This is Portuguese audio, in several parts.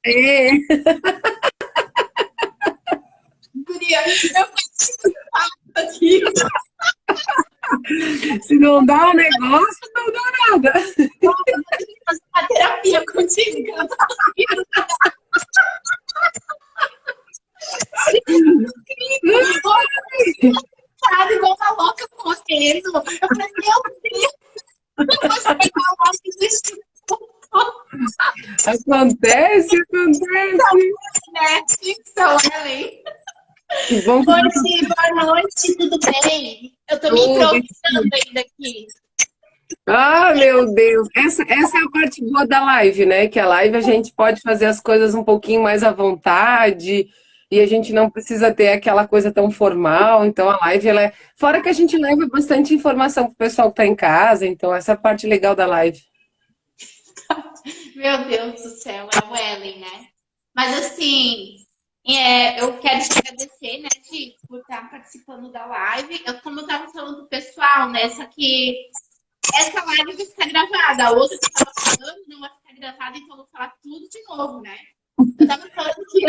É, Guria, eu preciso aqui. se não dá um negócio, não dá nada. Nossa, eu vou ter que fazer uma terapia contigo, que eu não tô conseguindo. Sabe, igual uma louca correndo. Eu falei, meu Deus, eu vou chegar lá e desistir, Acontece, acontece. né? Então, Ellen. Que bom que Oi, tá Gi, boa noite, tudo bem? Eu tô me tudo. improvisando ainda aqui. Ah, meu Deus. Essa é a parte boa da live, né? Que a live a gente pode fazer as coisas um pouquinho mais à vontade e a gente não precisa ter aquela coisa tão formal. Então a live, ela é. Fora que a gente leva bastante informação pro pessoal que tá em casa, então essa é a parte legal da live. Meu Deus do céu, é o Ellen, né? Mas assim, eu quero te agradecer, né, Gi, por estar participando da live. Como eu estava falando pro pessoal, né? Só que essa live vai ficar gravada. A outra que eu estava falando não vai ficar gravada, então eu vou falar tudo de novo, né? Eu estava falando que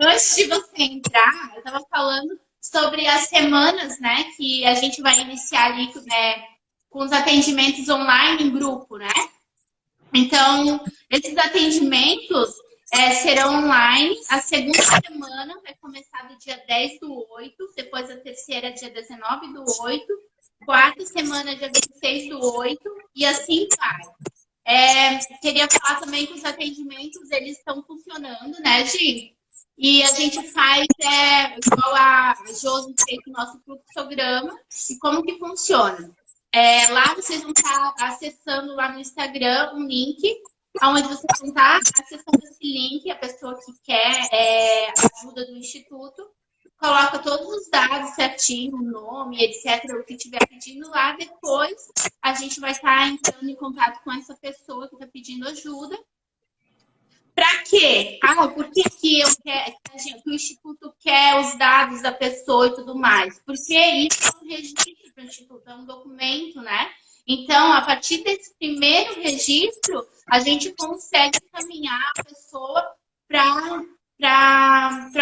antes de você entrar, eu estava falando sobre as semanas, né, que a gente vai iniciar ali, né, com os atendimentos online em grupo, né? Então, esses atendimentos serão online. A segunda semana vai começar do dia 10/8, depois a terceira, dia 19/8, quarta semana, dia 26/8, e assim vai. Queria falar também que os atendimentos eles estão funcionando, né, Gi? E a gente faz igual a Josi fez o nosso fluxograma. E como que funciona? Lá vocês vão estar acessando lá no Instagram um link, onde vocês vão estar acessando esse link, a pessoa que quer ajuda do Instituto, coloca todos os dados certinho, o nome, etc., o que estiver pedindo lá. Depois a gente vai estar entrando em contato com essa pessoa que está pedindo ajuda. Para quê? Por que, que o Instituto quer os dados da pessoa e tudo mais? Porque isso é um registro para o Instituto, é um documento, né? Então, a partir desse primeiro registro, a gente consegue encaminhar a pessoa para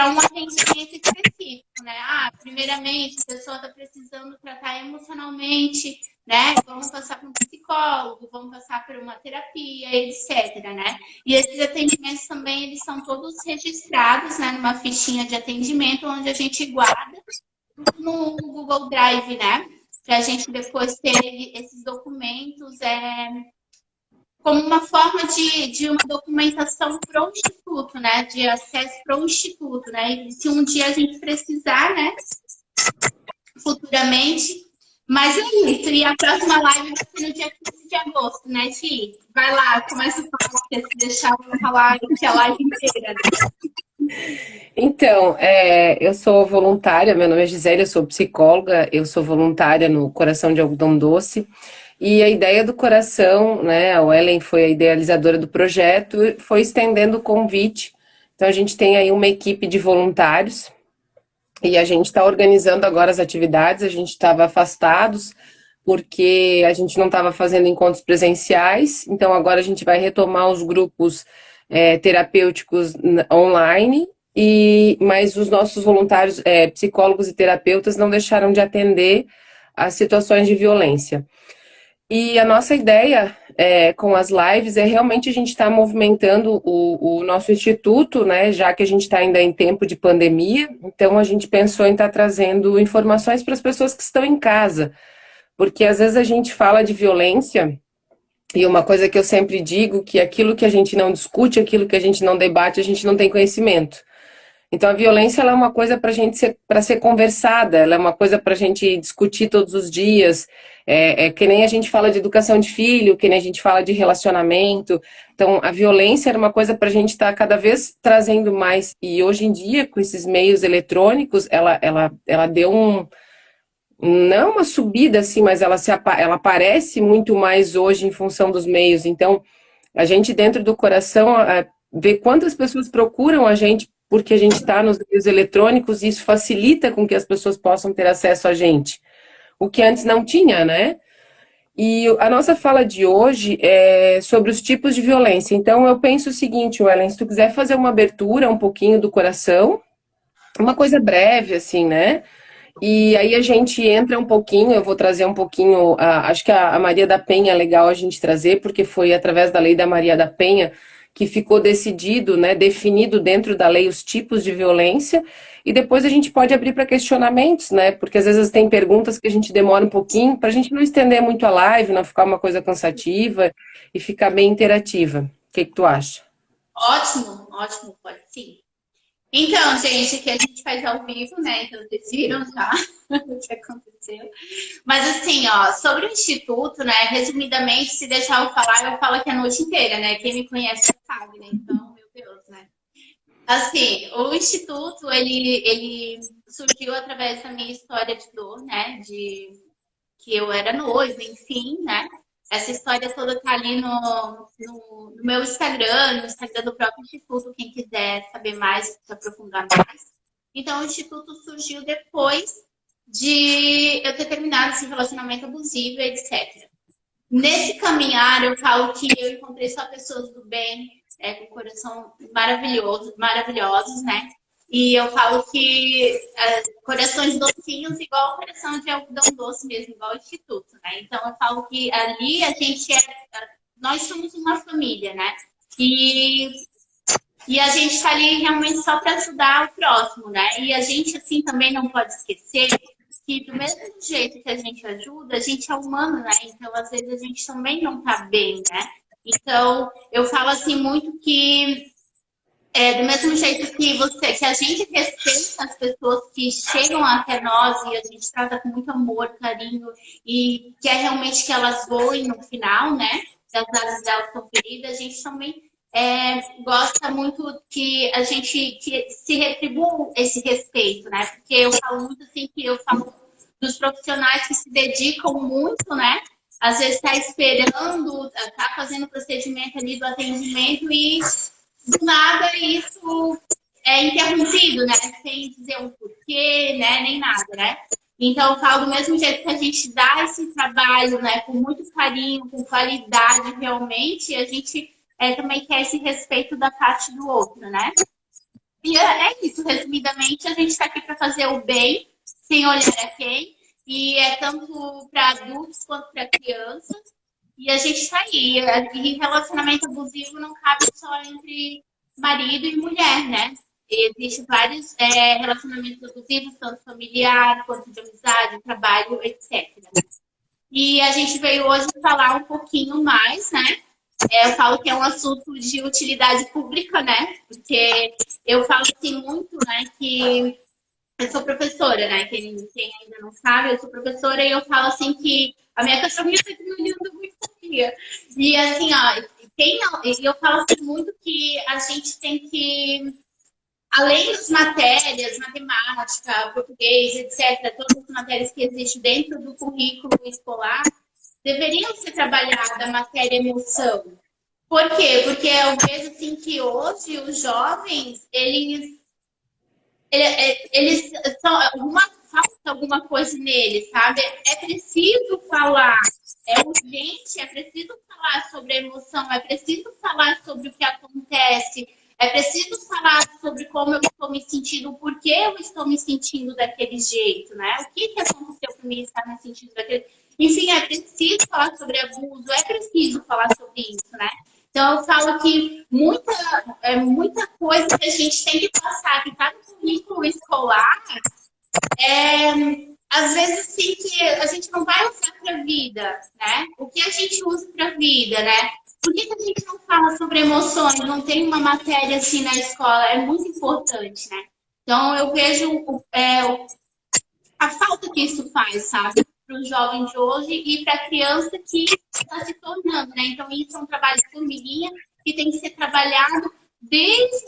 um atendimento específico, né? Primeiramente, a pessoa está precisando tratar emocionalmente, né? Vamos passar por um psicólogo, vamos passar por uma terapia, etc, né? E esses atendimentos também, eles são todos registrados, né, numa fichinha de atendimento, onde a gente guarda no Google Drive, né? Para a gente depois ter esses documentos como uma forma de uma documentação para o Instituto, né? De acesso para o Instituto, né? E se um dia a gente precisar, né? Futuramente. Mas é isso. E a próxima live vai ser no dia 15 de agosto, né, Gi? Vai lá, começa a falar, se deixar eu falar que a live inteira, né? Então, eu sou voluntária, meu nome é Gisele, eu sou psicóloga, eu sou voluntária no Coração de Algodão Doce. E a ideia do Coração, né, a Ellen foi a idealizadora do projeto, foi estendendo o convite. Então, a gente tem aí uma equipe de voluntários e a gente está organizando agora as atividades. A gente estava afastados porque a gente não estava fazendo encontros presenciais, então agora a gente vai retomar os grupos terapêuticos online. Mas os nossos voluntários, psicólogos e terapeutas, não deixaram de atender as situações de violência. E a nossa ideia com as lives é realmente a gente estar movimentando o nosso instituto, né? Já que a gente está ainda em tempo de pandemia, então a gente pensou em estar trazendo informações para as pessoas que estão em casa, porque às vezes a gente fala de violência. E uma coisa que eu sempre digo, que aquilo que a gente não discute, aquilo que a gente não debate, a gente não tem conhecimento. Então a violência ela é uma coisa para ser conversada, ela é uma coisa para a gente discutir todos os dias. Que nem a gente fala de educação de filho, que nem a gente fala de relacionamento. Então a violência era uma coisa para a gente estar cada vez trazendo mais. E hoje em dia, com esses meios eletrônicos, ela deu não uma subida assim, mas ela aparece muito mais hoje em função dos meios. Então a gente dentro do coração vê quantas pessoas procuram a gente porque a gente está nos meios eletrônicos e isso facilita com que as pessoas possam ter acesso a gente, o que antes não tinha, né? E a nossa fala de hoje é sobre os tipos de violência. Então, eu penso o seguinte, Wellen, se tu quiser fazer uma abertura um pouquinho do coração, uma coisa breve, assim, né? E aí a gente entra um pouquinho, eu vou trazer um pouquinho, acho que a Maria da Penha é legal a gente trazer, porque foi através da lei da Maria da Penha que ficou decidido, né, definido dentro da lei os tipos de violência, e depois a gente pode abrir para questionamentos, né, porque às vezes tem perguntas que a gente demora um pouquinho, para a gente não estender muito a live, não ficar uma coisa cansativa e ficar bem interativa. O que que tu acha? Ótimo, ótimo, pode sim. Então, gente, aqui a gente faz ao vivo, né? Então, vocês viram já o que aconteceu. Mas, assim, ó, sobre o Instituto, né? Resumidamente, se deixar eu falar, eu falo aqui a noite inteira, né? Quem me conhece sabe, né? Então, meu Deus, né? Assim, o Instituto, ele surgiu através da minha história de dor, né? De que eu era noiva, enfim, né? Essa história toda tá ali no meu Instagram, no Instagram do próprio Instituto, quem quiser saber mais, se aprofundar mais. Então, o Instituto surgiu depois de eu ter terminado esse relacionamento abusivo, etc. Nesse caminhar, eu falo que eu encontrei só pessoas do bem, com coração maravilhoso, maravilhosos, né? E eu falo que corações docinhos, igual o coração de algodão doce mesmo, igual o Instituto, né? Então eu falo que ali a gente nós somos uma família, né? E, e a gente está ali realmente só para ajudar o próximo, né? E a gente, assim, também não pode esquecer que do mesmo jeito que a gente é humano, né? Então, às vezes, a gente também não tá bem, né? Então, eu falo assim muito que do mesmo jeito que a gente respeita as pessoas que chegam até nós e a gente trata com muito amor, carinho e quer realmente que elas voem no final, né? Que as asas delas são feridas, a gente também gosta muito que a gente que se retribua esse respeito, né? Porque eu falo muito assim que eu falo dos profissionais que se dedicam muito, né? Às vezes está esperando, está fazendo o procedimento ali do atendimento e do nada isso é interrompido, né? Sem dizer o porquê, né? Nem nada, né? Então, eu falo do mesmo jeito que a gente dá esse trabalho, né? Com muito carinho, com qualidade, realmente, a gente também quer esse respeito da parte do outro, né? E é isso, resumidamente, a gente está aqui para fazer o bem, sem olhar a quem, e é tanto para adultos quanto para crianças. E a gente está aí. E relacionamento abusivo não cabe só entre marido e mulher, né? Existem vários relacionamentos abusivos, tanto familiar, quanto de amizade, trabalho, etc. E a gente veio hoje falar um pouquinho mais, né? Eu falo que é um assunto de utilidade pública, né? Porque eu falo assim muito, né? Que eu sou professora, né? Quem ainda não sabe, eu sou professora e eu falo assim que a minha cachorrinha está me olhando muito fria. E assim, ó, eu falo assim muito que a gente tem que, além das matérias, matemática, português, etc., todas as matérias que existem dentro do currículo escolar, deveriam ser trabalhadas a matéria emoção. Por quê? Porque eu vejo assim que hoje os jovens, eles falta alguma coisa neles, sabe? É preciso falar, é urgente, é preciso falar sobre a emoção, é preciso falar sobre o que acontece, é preciso falar sobre como eu estou me sentindo, por que eu estou me sentindo daquele jeito, né? O que aconteceu comigo estar me sentindo daquele... Enfim, é preciso falar sobre abuso, é preciso falar sobre isso, né? Então, eu falo que muita coisa que a gente tem que passar, que está no currículo escolar, às vezes, sim, que a gente não vai usar para a vida, né? O que a gente usa para a vida, né? Por que a gente não fala sobre emoções? Não tem uma matéria assim na escola? É muito importante, né? Então, eu vejo a falta que isso faz, sabe? Para o jovem de hoje e para a criança que está se tornando, né? Então, isso é um trabalho de formiguinha que tem que ser trabalhado desde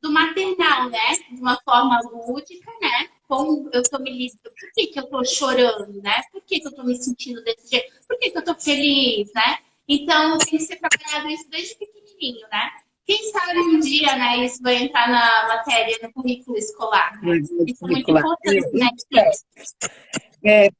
do maternal, né? De uma forma lúdica, né? Como eu estou me lidando, por que eu estou chorando, né? Por que eu estou me sentindo desse jeito? Por que eu estou feliz, né? Então, tem que ser trabalhado isso desde pequenininho, né? Quem sabe um dia, né, isso vai entrar na matéria, no currículo escolar, né? Isso é muito importante, né?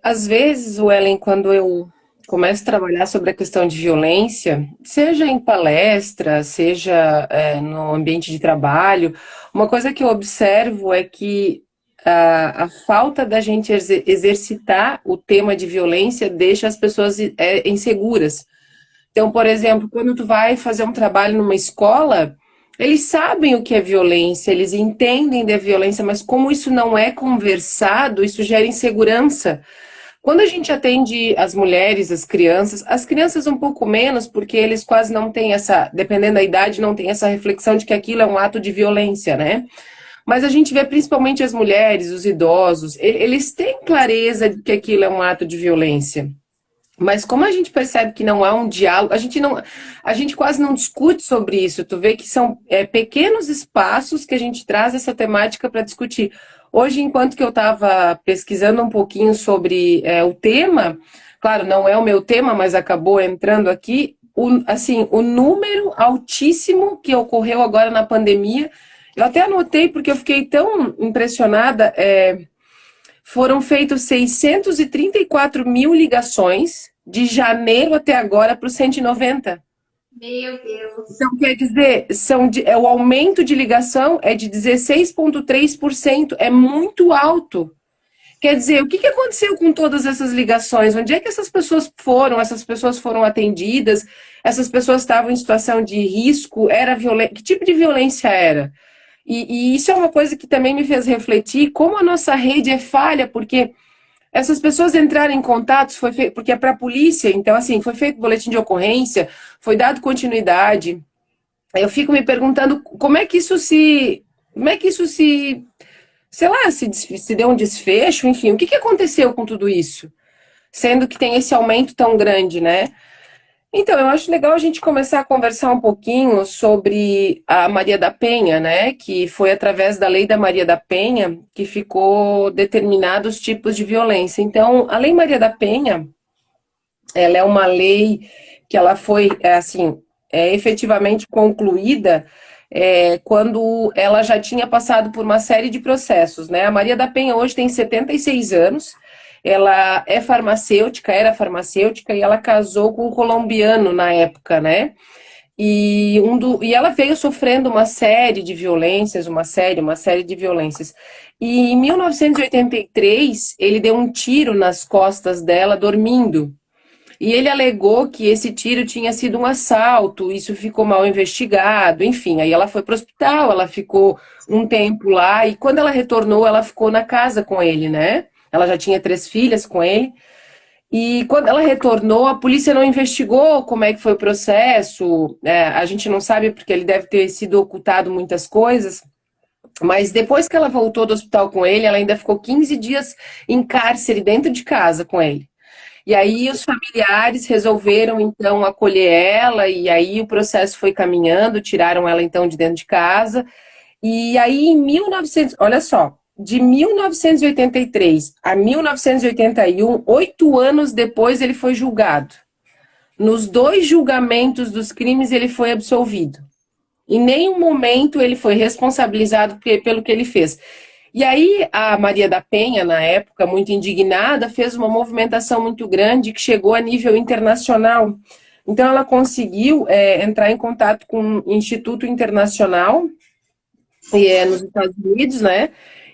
Às vezes, Ellen, quando eu começo a trabalhar sobre a questão de violência, seja em palestra, seja no ambiente de trabalho, uma coisa que eu observo é que a falta da gente exercitar o tema de violência deixa as pessoas inseguras. Então, por exemplo, quando tu vai fazer um trabalho numa escola, eles sabem o que é violência, eles entendem da violência, mas como isso não é conversado, isso gera insegurança. Quando a gente atende as mulheres, as crianças um pouco menos, porque eles quase não têm essa, dependendo da idade, não tem essa reflexão de que aquilo é um ato de violência, né? Mas a gente vê principalmente as mulheres, os idosos, eles têm clareza de que aquilo é um ato de violência. Mas como a gente percebe que não há um diálogo, a gente quase não discute sobre isso. Tu vê que são pequenos espaços que a gente traz essa temática para discutir. Hoje, enquanto que eu estava pesquisando um pouquinho sobre o tema, claro, não é o meu tema, mas acabou entrando aqui, assim, o número altíssimo que ocorreu agora na pandemia, eu até anotei porque eu fiquei tão impressionada. Foram feitos 634 mil ligações de janeiro até agora para o 190. Meu Deus. Então, quer dizer, o aumento de ligação é de 16,3%. É muito alto. Quer dizer, o que aconteceu com todas essas ligações? Onde é que essas pessoas foram? Essas pessoas foram atendidas? Essas pessoas estavam em situação de risco? Era violência? Que tipo de violência era? E isso é uma coisa que também me fez refletir como a nossa rede é falha, porque essas pessoas entraram em contato, foi feito, porque é para a polícia, então assim, foi feito boletim de ocorrência, foi dado continuidade. Eu fico me perguntando como é que isso se, sei lá, se deu um desfecho, enfim, o que aconteceu com tudo isso? Sendo que tem esse aumento tão grande, né? Então, eu acho legal a gente começar a conversar um pouquinho sobre a Maria da Penha, né? Que foi através da lei da Maria da Penha que ficou determinados os tipos de violência. Então, a Lei Maria da Penha, ela é uma lei que ela foi, assim, efetivamente concluída quando ela já tinha passado por uma série de processos, né? A Maria da Penha hoje tem 76 anos, ela é farmacêutica, era farmacêutica, e ela casou com um colombiano na época, né? E ela veio sofrendo uma série de violências, uma série de violências. E em 1983, ele deu um tiro nas costas dela, dormindo. E ele alegou que esse tiro tinha sido um assalto, isso ficou mal investigado, enfim. Aí ela foi para o hospital, ela ficou um tempo lá, e quando ela retornou, ela ficou na casa com ele, né? Ela já tinha 3 filhas com ele. E quando ela retornou, a polícia não investigou como é que foi o processo. A gente não sabe porque ele deve ter sido ocultado muitas coisas. Mas depois que ela voltou do hospital com ele, ela ainda ficou 15 dias em cárcere dentro de casa com ele. E aí os familiares resolveram então acolher ela, e aí o processo foi caminhando, tiraram ela então de dentro de casa. E aí em 1900, olha só, de 1983 a 1981, 8 anos depois ele foi julgado. Nos 2 julgamentos dos crimes ele foi absolvido. Em nenhum momento ele foi responsabilizado pelo que ele fez. E aí a Maria da Penha, na época, muito indignada, fez uma movimentação muito grande que chegou a nível internacional. Então ela conseguiu entrar em contato com um instituto internacional nos Estados Unidos, né?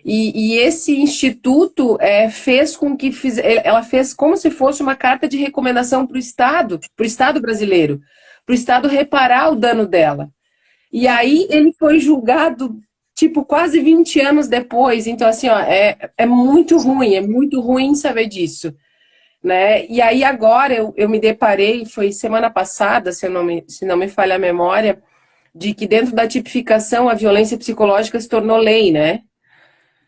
E esse instituto fez com que ela fez como se fosse uma carta de recomendação para o Estado brasileiro, para o Estado reparar o dano dela. E aí ele foi julgado, tipo, quase 20 anos depois. Então, assim, ó, é muito ruim saber disso, né? E aí agora eu me deparei, foi semana passada, se não me falha a memória, de que dentro da tipificação a violência psicológica se tornou lei, né?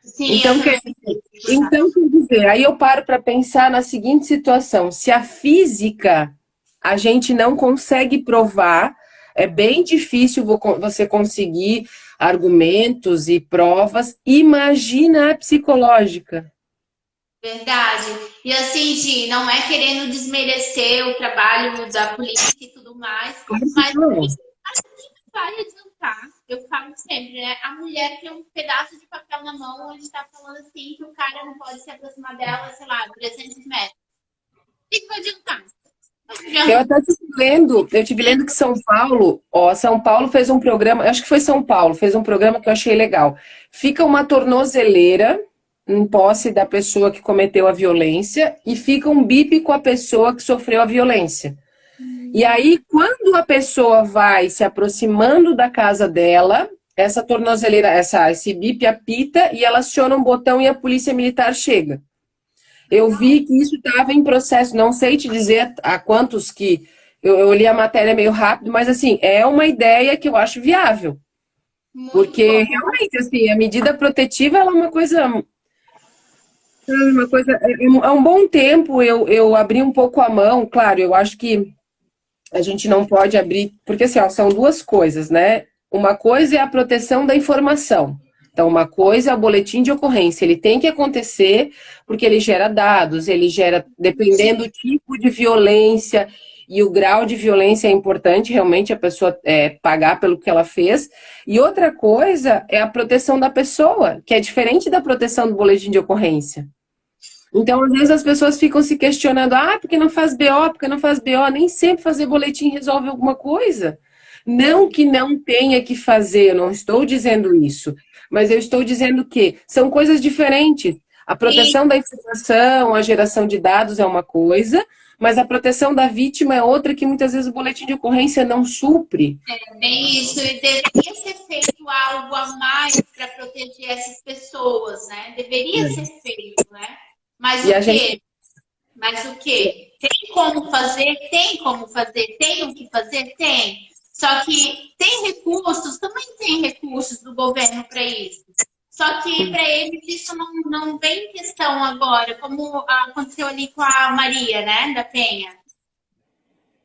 Sim, eu Então, também. quer dizer, aí eu paro para pensar na seguinte situação: se a física a gente não consegue provar, é bem difícil você conseguir argumentos e provas, imagina a psicológica. Verdade. E assim, Gi, não é querendo desmerecer o trabalho da polícia e tudo mais, Claro que mas não. vai adiantar. eu falo sempre, né? A mulher tem um pedaço de papel na mão onde está falando assim que o cara não pode se aproximar dela, sei lá, 300 metros. O que vai adiantar? Eu até tive lendo que São Paulo, ó, São Paulo fez um programa, acho que foi São Paulo, fez um programa que eu achei legal. Fica uma tornozeleira em posse da pessoa que cometeu a violência e fica um bip com a pessoa que sofreu a violência. E aí, quando a pessoa vai se aproximando da casa dela, essa tornozeleira, esse bip apita e ela aciona um botão e a polícia militar chega. Eu vi que isso estava em processo, não sei te dizer a quantos que. Eu li a matéria meio rápido, mas assim, é uma ideia que eu acho viável. Muito Porque bom. realmente, assim, a medida protetiva ela é é um bom tempo eu abri um pouco a mão, claro, eu acho que a gente não pode abrir, porque assim, ó, são duas coisas, né? Uma coisa é a proteção da informação. Então, uma coisa é o boletim de ocorrência, ele tem que acontecer porque ele gera dados, ele gera, dependendo do tipo de violência e o grau de violência é importante realmente a pessoa pagar pelo que ela fez. E outra coisa é a proteção da pessoa, que é diferente da proteção do boletim de ocorrência. Então, às vezes as pessoas ficam se questionando, porque não faz BO, porque não faz BO, nem sempre fazer boletim resolve alguma coisa. Não que não tenha que fazer, eu não estou dizendo isso, mas eu estou dizendo que são coisas diferentes. A E proteção da informação, a geração de dados é uma coisa, mas a proteção da vítima é outra que muitas vezes o boletim de ocorrência não supre. bem isso, e deveria ser feito algo a mais para proteger essas pessoas, né? Deveria ser feito, né? Mas E o a gente quê? Mas o quê? Tem como fazer? Tem como fazer? Tem o que fazer? Tem. Só que tem recursos, também tem recursos do governo para isso. Só que para eles isso não vem em questão agora, como aconteceu ali com a Maria, né, da Penha.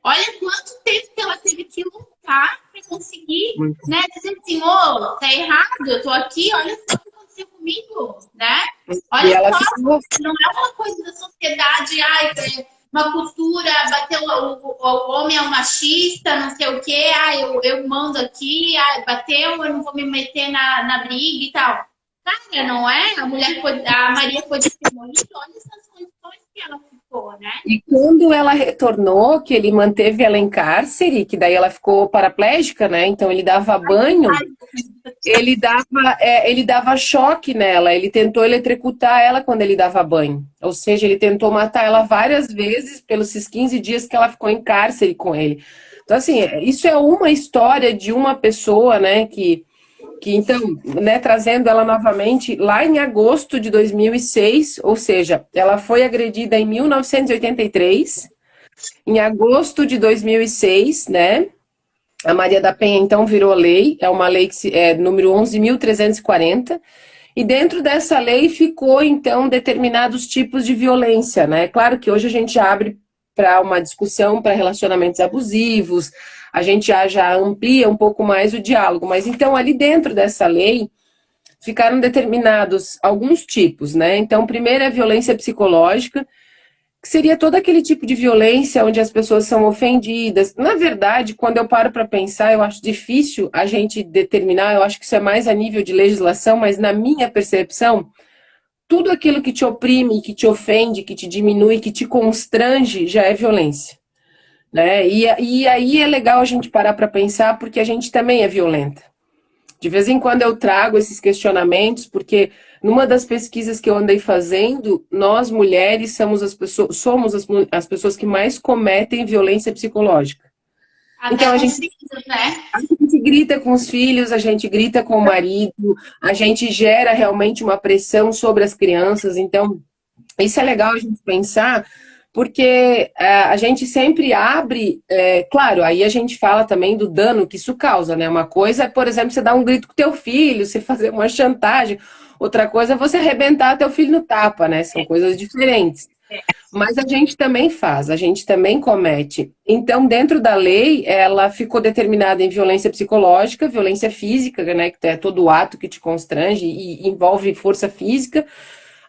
Olha quanto tempo que ela teve que lutar para conseguir, né, dizer assim, ô, tá errado, eu tô aqui, olha só o que aconteceu comigo, né? e Olha ela só, ficou. não é uma coisa da sociedade, ai, uma cultura, bateu, o homem é um machista, não sei o quê, eu mando aqui, bateu, eu não vou me meter na briga e tal. Cara, não é? A Maria foi testemunha, olha essas condições que ela ficou, né? E quando ela retornou, que ele manteve ela em cárcere, que daí ela ficou paraplégica, né? Então ele dava banho, ele dava choque nela, ele tentou eletrocutar ela quando ele dava banho. Ou seja, ele tentou matar ela várias vezes pelos esses 15 dias que ela ficou em cárcere com ele. Então, assim, isso é uma história de uma pessoa, né, que então, né, trazendo ela novamente, lá em agosto de 2006, ou seja, ela foi agredida em 1983, em agosto de 2006, né, a Maria da Penha então virou lei, é uma lei que é número 11.340, e dentro dessa lei ficou então determinados tipos de violência, né? Claro que hoje a gente abre para uma discussão para relacionamentos abusivos, a gente já amplia um pouco mais o diálogo, mas então ali dentro dessa lei ficaram determinados alguns tipos, né? Então, primeiro é a violência psicológica, que seria todo aquele tipo de violência onde as pessoas são ofendidas. Na verdade, quando eu paro para pensar, eu acho difícil a gente determinar, eu acho que isso é mais a nível de legislação, mas na minha percepção, tudo aquilo que te oprime, que te ofende, que te diminui, que te constrange, já é violência. Né? E aí é legal a gente parar para pensar, porque a gente também é violenta. De vez em quando eu trago esses questionamentos, porque numa das pesquisas que eu andei fazendo, nós mulheres somos as pessoas que mais cometem violência psicológica. Até Então com os filhos, né? a gente grita com os filhos, a gente grita com o marido, a gente gera realmente uma pressão sobre as crianças. Então, isso é legal a gente pensar, porque a gente sempre abre, claro, aí a gente fala também do dano que isso causa, né? Uma coisa é, por exemplo, você dar um grito com teu filho, você fazer uma chantagem, outra coisa é você arrebentar teu filho no tapa, né? São coisas diferentes. Mas a gente também faz, a gente também comete. Então, dentro da lei, ela ficou determinada em violência psicológica, violência física, né? Que é todo ato que te constrange e envolve força física.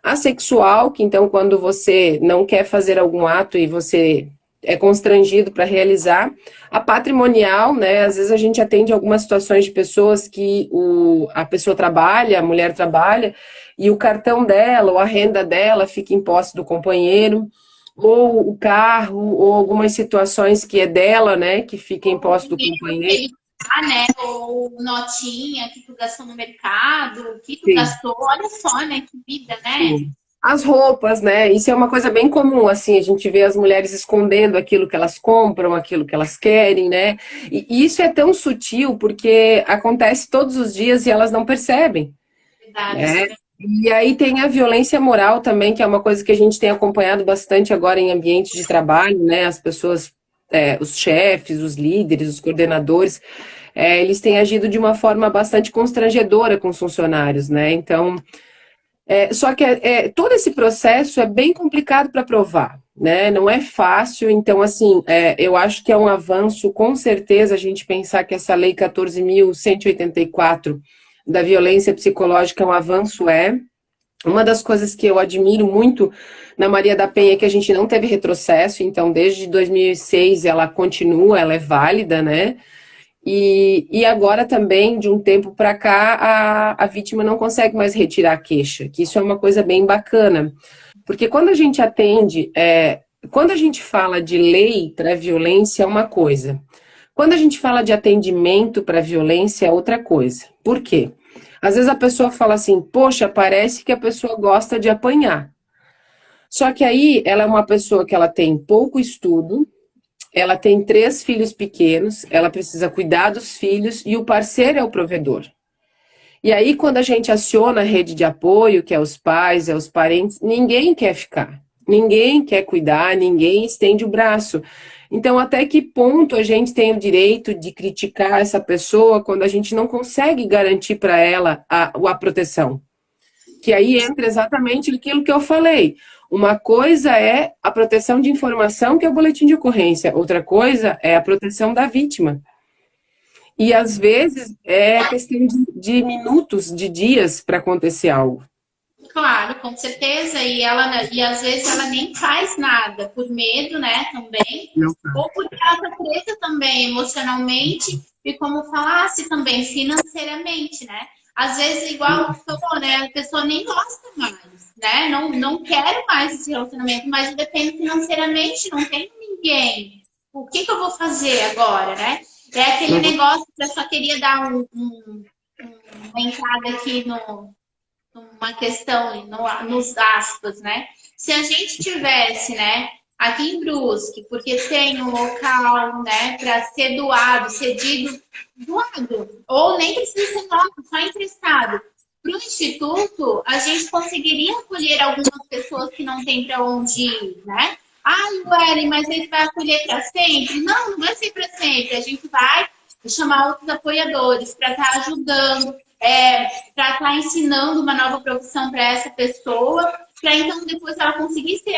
A sexual, que então quando você não quer fazer algum ato e você é constrangido para realizar. A patrimonial, né? Às vezes a gente atende algumas situações de pessoas que a pessoa trabalha, a mulher trabalha, e o cartão dela ou a renda dela fica em posse do companheiro, ou o carro, ou algumas situações que é dela, né? Que fica em O posse do dinheiro que companheiro. ele dá, né? Ou notinha que tu gastou no mercado, o que tu Sim. gastou. Olha só, né? Que vida, né? Sim. As roupas, né? Isso é uma coisa bem comum, assim, a gente vê as mulheres escondendo aquilo que elas compram, aquilo que elas querem, né? E isso é tão sutil porque acontece todos os dias e elas não percebem, Verdade. né? E aí tem a violência moral também, que é uma coisa que a gente tem acompanhado bastante agora em ambientes de trabalho, né? As pessoas, os chefes, os líderes, os coordenadores, eles têm agido de uma forma bastante constrangedora com os funcionários, né? Então, só que todo esse processo é bem complicado para provar, né? Não é fácil, então, assim, eu acho que é um avanço, com certeza, a gente pensar que essa lei 14.184 da violência psicológica é um avanço, é. Uma das coisas que eu admiro muito na Maria da Penha é que a gente não teve retrocesso, então, desde 2006 ela continua, ela é válida, né? E agora também, de um tempo para cá, a vítima não consegue mais retirar a queixa, que isso é uma coisa bem bacana. Porque quando a gente atende, quando a gente fala de lei para violência é uma coisa. Quando a gente fala de atendimento para violência é outra coisa. Por quê? Às vezes a pessoa fala assim, poxa, parece que a pessoa gosta de apanhar. Só que aí ela é uma pessoa que ela tem pouco estudo, ela tem 3 filhos pequenos, ela precisa cuidar dos filhos e o parceiro é o provedor. E aí, quando a gente aciona a rede de apoio, que é os pais, é os parentes, ninguém quer ficar, ninguém quer cuidar, ninguém estende o braço. Então, até que ponto a gente tem o direito de criticar essa pessoa quando a gente não consegue garantir para ela a proteção? Que aí entra exatamente aquilo que eu falei. Uma coisa é a proteção de informação, que é o boletim de ocorrência. Outra coisa é a proteção da vítima. E às vezes é questão de minutos, de dias para acontecer algo. Claro, com certeza. E às vezes ela nem faz nada por medo, né? Também. Não. Ou porque ela está presa também emocionalmente e como falasse também financeiramente, né? Às vezes, igual você falou, né? A pessoa nem gosta mais, né? Não quero mais esse relacionamento, mas depende financeiramente, não tem ninguém. O que eu vou fazer agora, né? É aquele negócio que eu só queria dar uma entrada aqui uma questão nos aspas, né? Se a gente tivesse, né, aqui em Brusque, porque tem um local, né, para ser doado, cedido, doado, ou nem precisa ser nosso, só emprestado. Para o Instituto, a gente conseguiria acolher algumas pessoas que não têm para onde ir, né? Ah, Ellen, mas ele vai acolher para sempre? Não, não vai ser para sempre. A gente vai chamar outros apoiadores para estar ajudando, para estar ensinando uma nova profissão para essa pessoa, para então depois ela conseguir se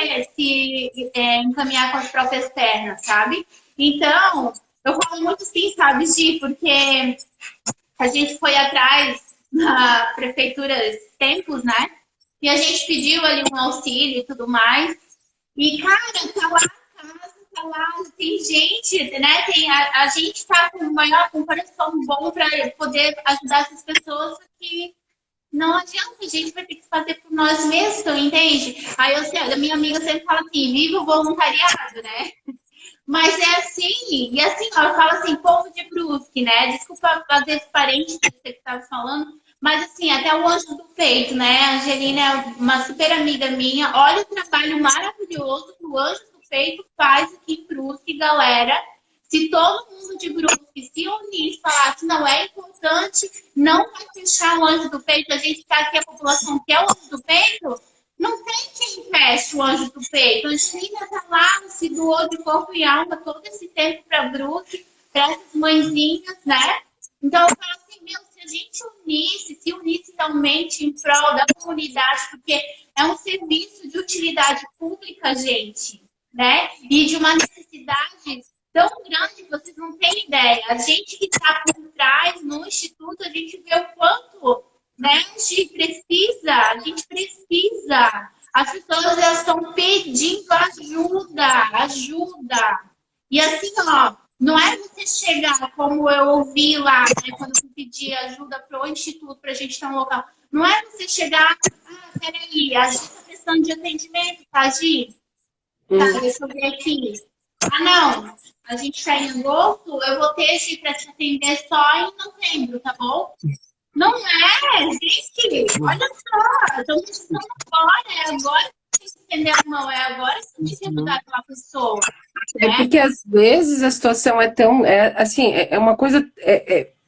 encaminhar com as próprias pernas, sabe? Então, eu falo muito sim, sabe, Gi, porque a gente foi atrás na prefeitura esses tempos, né? E a gente pediu ali um auxílio e tudo mais. E, cara, tá lá a casa, tá lá, tem gente, né? A gente tá com um coração bom para poder ajudar essas pessoas que não adianta, a gente vai ter que fazer por nós mesmos, entende? Aí eu sei, a minha amiga sempre fala assim, viva o voluntariado, né? Mas é assim, e assim, ela fala assim, povo de Brusque, né? Desculpa fazer parente que você estava falando, mas assim, até o Anjo do Peito, né? A Angelina é uma super amiga minha. Olha o trabalho maravilhoso que o Anjo do Peito faz aqui em Brusque, galera. Se todo mundo de Brusque se unir e falar que não é importante, não vai fechar o Anjo do Peito. A gente está aqui, a população que é o Anjo do Peito, não tem quem feche o Anjo do Peito. A Angelina está lá, se doou de corpo e alma todo esse tempo para Brusque, para essas mãezinhas, né? Então eu falo assim, meu, se a gente se unisse realmente em prol da comunidade, porque é um serviço de utilidade pública, gente, né? E de uma necessidade tão grande que vocês não têm ideia. A gente que está por trás, no Instituto, a gente vê o quanto, né, a gente precisa. As pessoas elas estão pedindo ajuda. E assim, ó, não é você chegar, como eu ouvi lá, né, quando eu pedi ajuda para o instituto, para a gente ter um local. Não é você chegar, peraí, a gente está precisando de atendimento, tá, Gi? Tá, deixa eu ver aqui. Não, a gente está em agosto, eu vou ter Gi para te atender só em novembro, tá bom? Não é, gente, olha só, estamos precisando agora, é agora que tem que estender a mão, é agora que tem que ajudar aquela pessoa. É porque às vezes a situação é tão, assim, é uma coisa,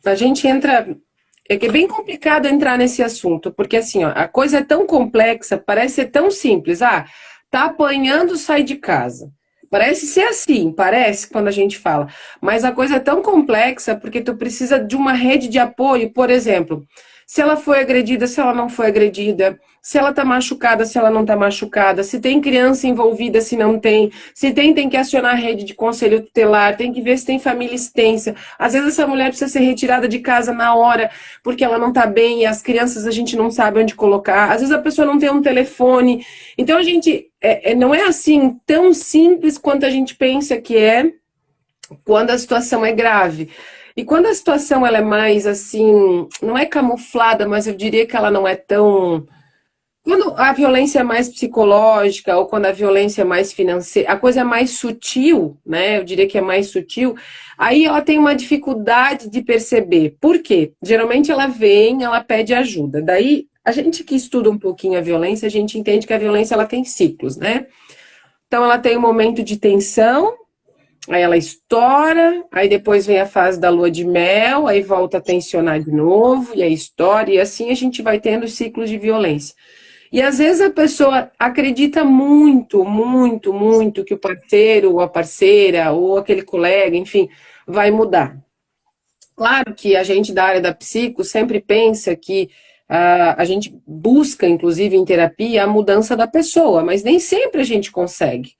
a gente entra, é que é bem complicado entrar nesse assunto, porque assim, ó, a coisa é tão complexa, parece ser tão simples, tá apanhando, sai de casa. Parece ser assim, parece quando a gente fala, mas a coisa é tão complexa porque tu precisa de uma rede de apoio, por exemplo, se ela foi agredida, se ela não foi agredida, se ela tá machucada, se ela não tá machucada, se tem criança envolvida, se não tem, se tem que acionar a rede de conselho tutelar, tem que ver se tem família extensa. Às vezes essa mulher precisa ser retirada de casa na hora, porque ela não tá bem, e as crianças a gente não sabe onde colocar. Às vezes a pessoa não tem um telefone. Então a gente, não é assim tão simples quanto a gente pensa que é quando a situação é grave. E quando a situação ela é mais assim, não é camuflada, mas eu diria que ela não é tão. Quando a violência é mais psicológica ou quando a violência é mais financeira, a coisa é mais sutil, né? Eu diria que é mais sutil. Aí ela tem uma dificuldade de perceber. Por quê? Geralmente ela vem, ela pede ajuda. Daí a gente que estuda um pouquinho a violência, a gente entende que a violência ela tem ciclos, né? Então ela tem um momento de tensão, aí ela estoura, aí depois vem a fase da lua de mel, aí volta a tensionar de novo, e aí estoura, e assim a gente vai tendo os ciclos de violência. E às vezes a pessoa acredita muito, muito, muito que o parceiro, ou a parceira, ou aquele colega, enfim, vai mudar. Claro que a gente da área da psico sempre pensa que a gente busca, inclusive em terapia, a mudança da pessoa, mas nem sempre a gente consegue.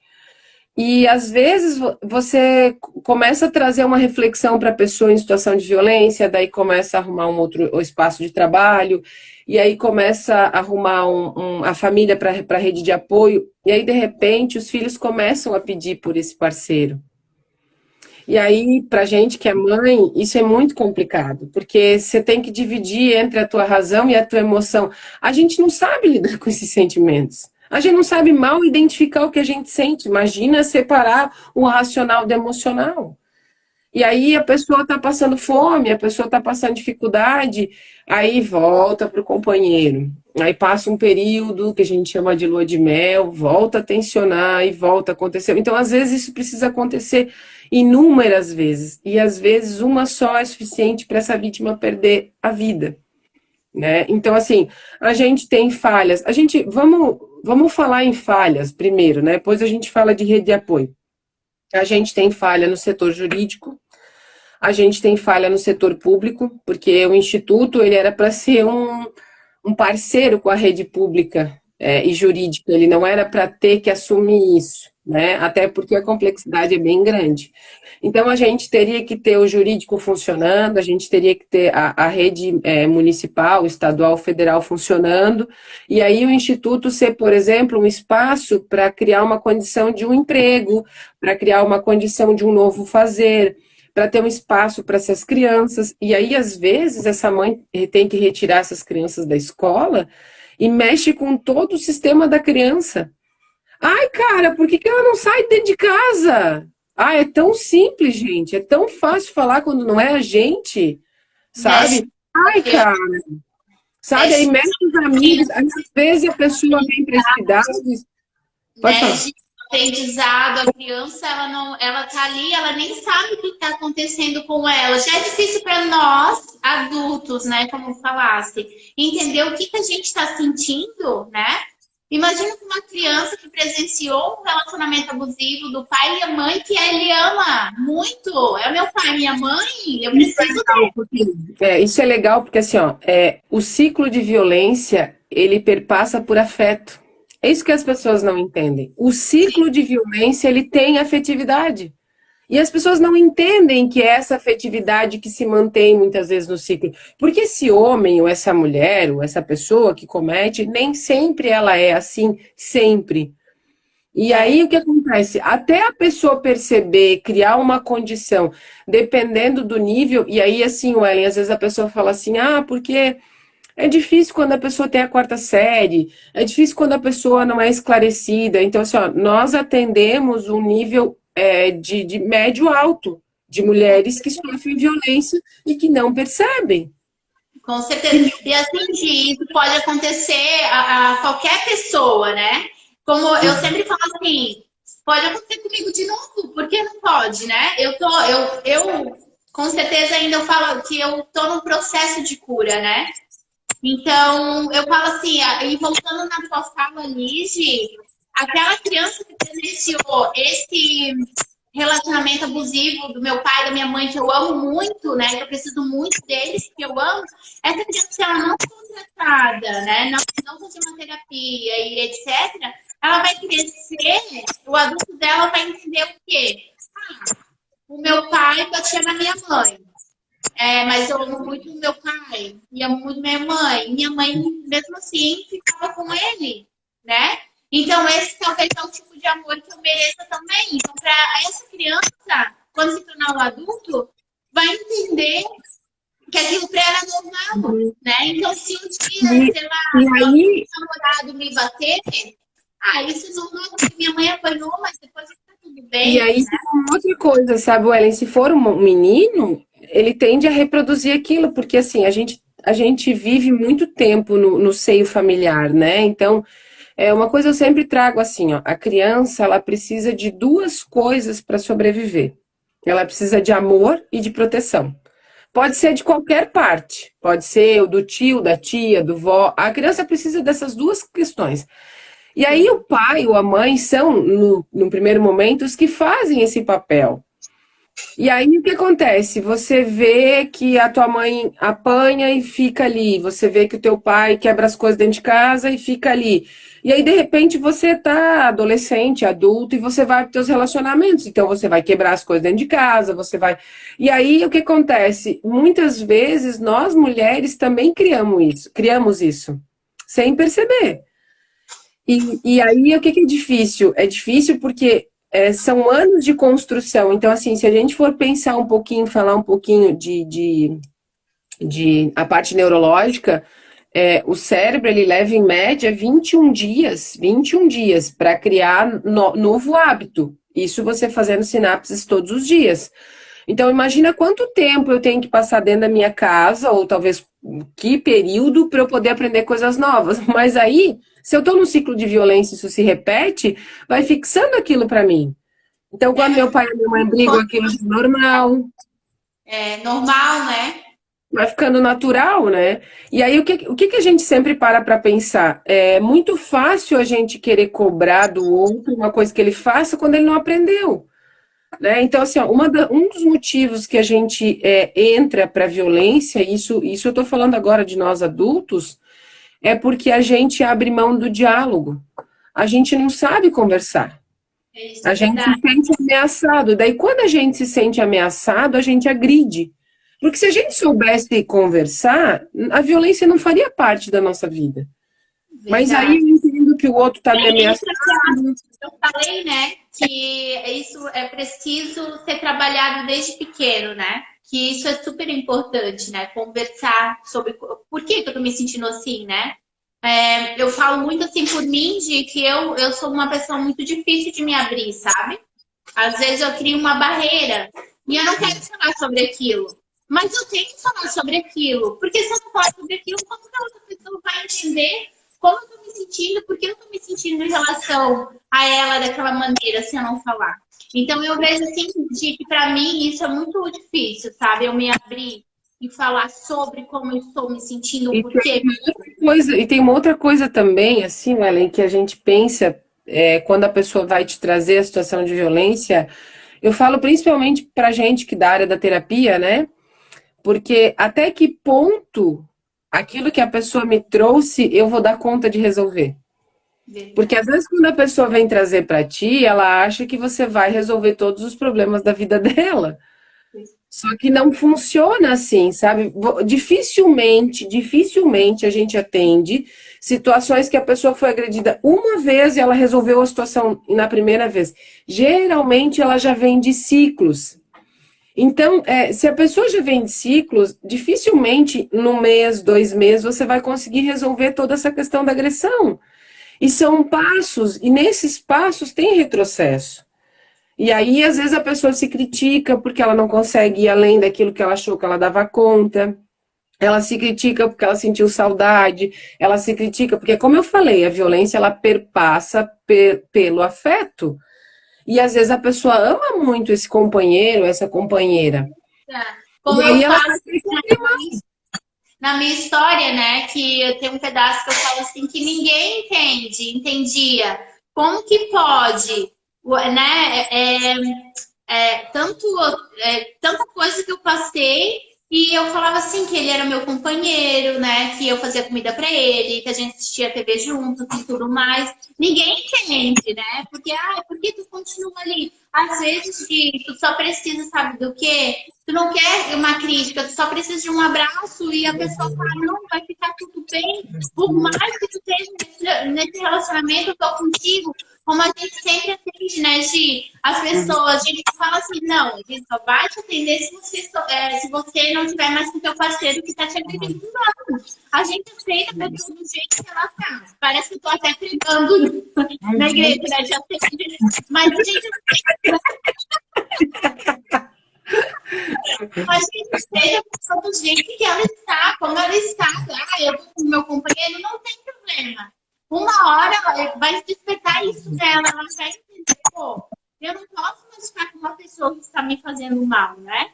E às vezes você começa a trazer uma reflexão para a pessoa em situação de violência, daí começa a arrumar um outro espaço de trabalho, e aí começa a arrumar a família para a rede de apoio, e aí de repente os filhos começam a pedir por esse parceiro. E aí, para gente que é mãe, isso é muito complicado, porque você tem que dividir entre a tua razão e a tua emoção. A gente não sabe lidar com esses sentimentos. A gente não sabe mal identificar o que a gente sente. Imagina separar o racional do emocional. E aí a pessoa está passando fome, a pessoa está passando dificuldade, aí volta para o companheiro. Aí passa um período que a gente chama de lua de mel, volta a tensionar e volta a acontecer. Então, às vezes, isso precisa acontecer inúmeras vezes. E às vezes uma só é suficiente para essa vítima perder a vida. Né? Então, assim, a gente tem falhas. Vamos falar em falhas primeiro, né? Depois a gente fala de rede de apoio. A gente tem falha no setor jurídico, a gente tem falha no setor público, porque o Instituto ele era para ser um parceiro com a rede pública e jurídica, ele não era para ter que assumir isso, né? Até porque a complexidade é bem grande. Então, a gente teria que ter o jurídico funcionando, a gente teria que ter a rede municipal, estadual, federal funcionando, e aí o Instituto ser, por exemplo, um espaço para criar uma condição de um emprego, para criar uma condição de um novo fazer, para ter um espaço para essas crianças. E aí, às vezes, essa mãe tem que retirar essas crianças da escola e mexe com todo o sistema da criança. Ai, cara, por que ela não sai de dentro de casa? É tão simples, gente. É tão fácil falar quando não é a gente, Mexe, sabe? Ai, cara. Sabe, aí mexe com os amigos. Às vezes a pessoa vem para esse idade. Pode falar. mexe aprendizado, a criança ela não, ela tá ali, ela nem sabe o que está acontecendo com ela. Já é difícil para nós adultos, né, como falasse, entender o que a gente está sentindo, né? Imagina uma criança que presenciou um relacionamento abusivo do pai e a mãe que ele ama muito. É o meu pai e minha mãe, eu preciso ter. Isso é legal porque assim, ó, o ciclo de violência ele perpassa por afeto. É isso que as pessoas não entendem. O ciclo de violência, ele tem afetividade. E as pessoas não entendem que é essa afetividade que se mantém muitas vezes no ciclo. Porque esse homem, ou essa mulher, ou essa pessoa que comete, nem sempre ela é assim, sempre. E aí o que acontece? Até a pessoa perceber, criar uma condição, dependendo do nível, e aí assim, Ellen, às vezes a pessoa fala assim, ah, porque é difícil quando a pessoa tem a quarta série, é difícil quando a pessoa não é esclarecida. Então, assim, ó, nós atendemos um nível de médio alto de mulheres que sofrem violência e que não percebem. Com certeza. E assim, Gi, isso pode acontecer a qualquer pessoa, né? Como eu sempre falo assim, pode acontecer comigo de novo, por que não pode, né? Eu com certeza ainda eu falo que eu tô num processo de cura, né? Então, eu falo assim, e voltando na tua fala, Ligia, aquela criança que presenciou esse relacionamento abusivo do meu pai e da minha mãe, que eu amo muito, né? Que eu preciso muito deles, que eu amo, essa criança, se ela não for tratada, né? Não fazer uma terapia e etc., ela vai crescer, o adulto dela vai entender o quê? Ah, o meu pai batia na minha mãe. Mas eu amo muito meu pai e amo muito minha mãe. Minha mãe, mesmo assim, ficava com ele, né? Então, esse talvez é o tipo de amor que eu mereça também. Então, para essa criança, quando se tornar um adulto, vai entender que aquilo para ela é normal, né? Então, se um dia, sei lá, aí, um namorado me bater, isso é normal, porque minha mãe apanhou, mas depois tá tudo bem. e aí, outra coisa, sabe, Ellen, se for um menino, ele tende a reproduzir aquilo, porque assim, a gente vive muito tempo no seio familiar, né? Então, uma coisa eu sempre trago assim, ó, a criança, ela precisa de duas coisas para sobreviver. Ela precisa de amor e de proteção. Pode ser de qualquer parte, pode ser o do tio, da tia, do vó. A criança precisa dessas duas questões. E aí o pai ou a mãe são, no primeiro momento, os que fazem esse papel. E aí o que acontece? Você vê que a tua mãe apanha e fica ali. Você vê que o teu pai quebra as coisas dentro de casa e fica ali. E aí, de repente, você tá adolescente, adulto, e você vai para os teus relacionamentos. Então, você vai quebrar as coisas dentro de casa, você vai. E aí, o que acontece? Muitas vezes, nós mulheres também criamos isso, sem perceber. E aí, o que é difícil? É difícil porque são anos de construção. Então, assim, se a gente for pensar um pouquinho, falar um pouquinho de a parte neurológica, o cérebro, ele leva em média 21 dias para criar novo hábito. Isso você fazendo sinapses todos os dias. Então, imagina quanto tempo eu tenho que passar dentro da minha casa, ou talvez que período, para eu poder aprender coisas novas. Mas aí, se eu estou num ciclo de violência e isso se repete, vai fixando aquilo para mim. Então, quando meu pai e minha mãe brigam, aquilo é normal. É normal, né? Vai ficando natural, né? E aí, o que a gente sempre para pensar? É muito fácil a gente querer cobrar do outro uma coisa que ele faça quando ele não aprendeu. Né? Então, assim, ó, um dos motivos que a gente entra para a violência, isso eu estou falando agora de nós adultos, é porque a gente abre mão do diálogo. A gente não sabe conversar. Isso A é gente se verdade. sente ameaçado. Daí, quando a gente se sente ameaçado, a gente agride. Porque se a gente soubesse conversar, a violência não faria parte da nossa vida. Mas aí Verdade. eu entendo que o outro está me É isso ameaçando. que eu falei, né? Que isso é preciso ser trabalhado desde pequeno, né? Que isso é super importante, né? Conversar sobre por que eu tô me sentindo assim, né? Eu falo muito assim por mim, de que eu sou uma pessoa muito difícil de me abrir, sabe? Às vezes eu crio uma barreira e eu não quero falar sobre aquilo. Mas eu tenho que falar sobre aquilo. Porque se eu não falar sobre aquilo, como que a outra pessoa vai entender como eu tô me sentindo, por que eu tô me sentindo em relação a ela daquela maneira, se eu não falar. Então eu vejo assim, de que pra mim isso é muito difícil, sabe? Eu me abrir e falar sobre como eu estou me sentindo, o E porquê. tem uma outra coisa também, assim, Ellen, que a gente pensa quando a pessoa vai te trazer a situação de violência. Eu falo principalmente pra gente que da área da terapia, né? Porque até que ponto aquilo que a pessoa me trouxe eu vou dar conta de resolver. Porque Verdade. às vezes quando a pessoa vem trazer para ti, ela acha que você vai resolver todos os problemas da vida dela. Só que não funciona assim, sabe? Dificilmente a gente atende situações que a pessoa foi agredida uma vez e ela resolveu a situação na primeira vez. Geralmente ela já vem de ciclos. Então, se a pessoa já vem de ciclos, dificilmente no mês, 2 meses, você vai conseguir resolver toda essa questão da agressão. E são passos, e nesses passos tem retrocesso. E aí, às vezes, a pessoa se critica porque ela não consegue ir além daquilo que ela achou que ela dava conta. Ela se critica porque ela sentiu saudade. Ela se critica porque, como eu falei, a violência ela perpassa pelo afeto. E às vezes a pessoa ama muito esse companheiro, essa companheira. E Como eu aí ela falo vai ter que na minha história, né, que eu tenho um pedaço que eu falo assim, que ninguém entendia. Como que pode, né, tanta coisa que eu passei e eu falava assim que ele era meu companheiro, né? Que eu fazia comida para ele, que a gente assistia TV junto e tudo mais. Ninguém entende, né? Porque, por que tu continua ali? Às vezes, tu só precisa, sabe do quê? Tu não quer uma crítica, tu só precisa de um abraço e a pessoa fala, não, vai ficar tudo bem. Por mais que tu esteja nesse relacionamento, eu tô contigo, como a gente sempre atende, né, Gi? As pessoas, a gente fala assim, não, a gente só vai te atender se você não tiver mais com o teu parceiro que tá te agredindo. Não, a gente aceita a pessoa do jeito que ela tá. Parece que eu tô até pregando na igreja, né, de atender. Mas a gente aceita a pessoa do jeito que ela está, como ela está. Eu tô com o meu companheiro, não tem problema. Uma hora vai despertar isso nela, ela vai entender, pô, eu não posso mais ficar com uma pessoa que está me fazendo mal, né?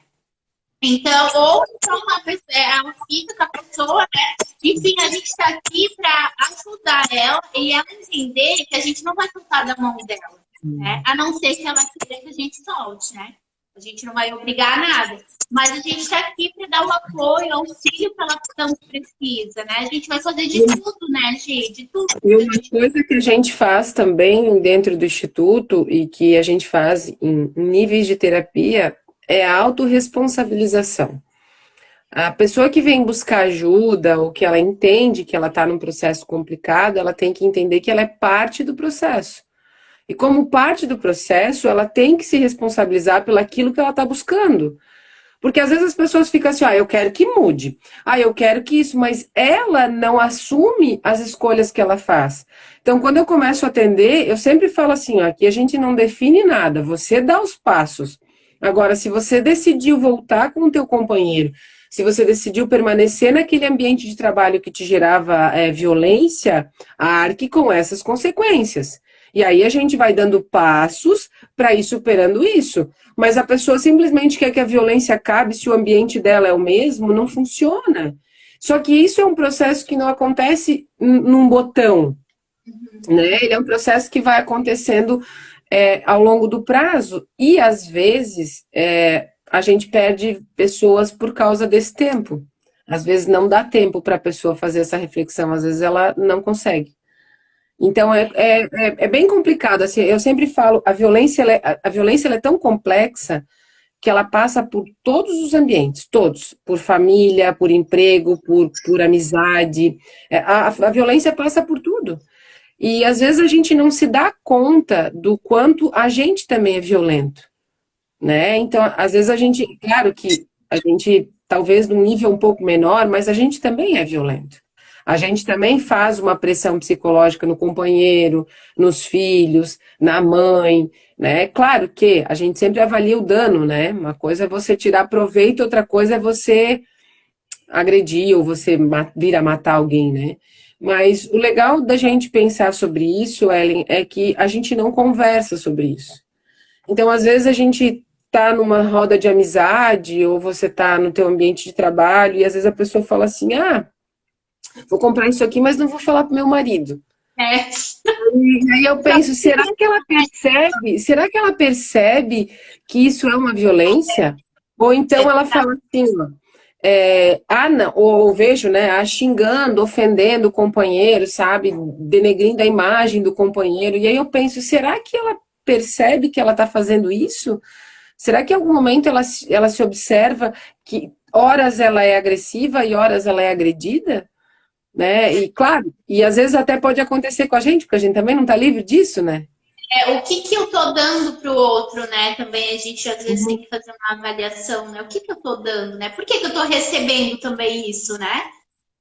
Então, ou então ela fica com a pessoa, né? Enfim, a gente está aqui para ajudar ela e ela entender que a gente não vai soltar da mão dela, né? A não ser que ela queira que a gente solte, né? A gente não vai obrigar a nada. Mas a gente está aqui para dar o apoio, o auxílio que ela tanto precisa, né? A gente vai fazer de tudo, né, Gi? De tudo. E uma coisa que a gente faz também dentro do Instituto e que a gente faz em níveis de terapia é a autorresponsabilização. A pessoa que vem buscar ajuda ou que ela entende que ela está num processo complicado, ela tem que entender que ela é parte do processo. E como parte do processo, ela tem que se responsabilizar pelo aquilo que ela está buscando. Porque às vezes as pessoas ficam assim, eu quero que mude, eu quero que isso, mas ela não assume as escolhas que ela faz. Então, quando eu começo a atender, eu sempre falo assim, aqui a gente não define nada, você dá os passos. Agora, se você decidiu voltar com o teu companheiro, se você decidiu permanecer naquele ambiente de trabalho que te gerava violência, arque com essas consequências. E aí a gente vai dando passos para ir superando isso. Mas a pessoa simplesmente quer que a violência acabe se o ambiente dela é o mesmo, não funciona. Só que isso é um processo que não acontece num botão, né? Ele é um processo que vai acontecendo ao longo do prazo e às vezes a gente perde pessoas por causa desse tempo. Às vezes não dá tempo para a pessoa fazer essa reflexão, às vezes ela não consegue. Então é bem complicado. Assim, eu sempre falo, a violência ela é tão complexa que ela passa por todos os ambientes, todos, por família, por emprego, por amizade. A violência passa por tudo. E às vezes a gente não se dá conta do quanto a gente também é violento, né? Então, às vezes claro que a gente talvez num nível um pouco menor, mas a gente também é violento. A gente também faz uma pressão psicológica no companheiro, nos filhos, na mãe, né? Claro que a gente sempre avalia o dano, né? Uma coisa é você tirar proveito, outra coisa é você agredir ou você vir a matar alguém, né? Mas o legal da gente pensar sobre isso, Ellen, é que a gente não conversa sobre isso. Então, às vezes, a gente tá numa roda de amizade ou você tá no teu ambiente de trabalho e às vezes a pessoa fala assim, vou comprar isso aqui, mas não vou falar pro meu marido. É. E aí eu penso, será que ela percebe que isso é uma violência? Ou então ela fala assim, não, ou vejo, né, xingando, ofendendo o companheiro, sabe, denegrindo a imagem do companheiro, e aí eu penso, será que ela percebe que ela está fazendo isso? Será que em algum momento ela se observa que horas ela é agressiva e horas ela é agredida? Né? E claro, e às vezes até pode acontecer com a gente, porque a gente também não está livre disso, né? O que que eu tô dando pro outro, né? Também a gente às vezes tem Uhum. que fazer uma avaliação, né? O que que eu tô dando, né? Por que que eu tô recebendo também isso, né?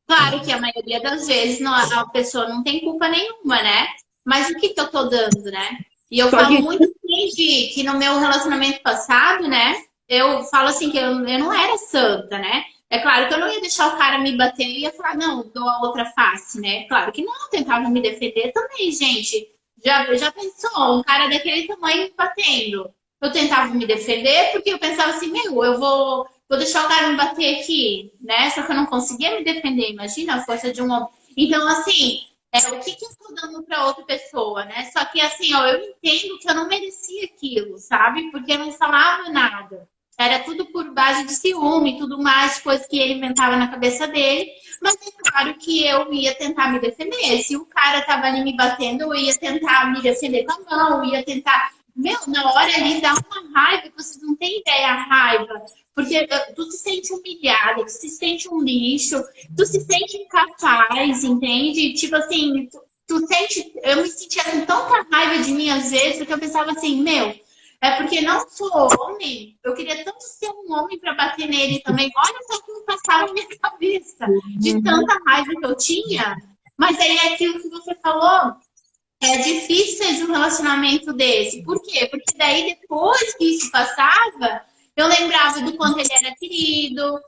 Claro que a maioria das vezes a pessoa não tem culpa nenhuma, né? Mas o que que eu tô dando, né? E eu Só falo que, muito assim que no meu relacionamento passado, né? Eu falo assim que eu não era santa, né? É claro que eu não ia deixar o cara me bater e ia falar, não, dou a outra face, né? Claro que não, eu tentava me defender também, gente. Já pensou, um cara daquele tamanho me batendo? Eu tentava me defender porque eu pensava assim, meu, vou deixar o cara me bater aqui, né? Só que eu não conseguia me defender, imagina a força de um homem. Então, assim, o que que eu tô dando pra outra pessoa, né? Só que, assim, ó, eu entendo que eu não merecia aquilo, sabe? Porque eu não falava nada. Era tudo por base de ciúme, tudo mais, coisas que ele inventava na cabeça dele. Mas é claro que eu ia tentar me defender. Se o cara tava ali me batendo, eu ia tentar me defender com a mão, ia tentar. Meu, na hora ali dá uma raiva, que vocês não têm ideia a raiva. Porque tu se sente humilhada, tu se sente um lixo, tu se sente incapaz, entende? Tipo assim, tu sente. Eu me sentia com tanta raiva de mim às vezes, porque eu pensava assim, meu, é porque não sou homem, eu queria tanto ser um homem para bater nele também. Olha só o que me passava na minha cabeça, de tanta raiva que eu tinha. Mas aí é aquilo que você falou, é difícil ser de um relacionamento desse. Por quê? Porque daí, depois que isso passava, eu lembrava do quanto ele era querido.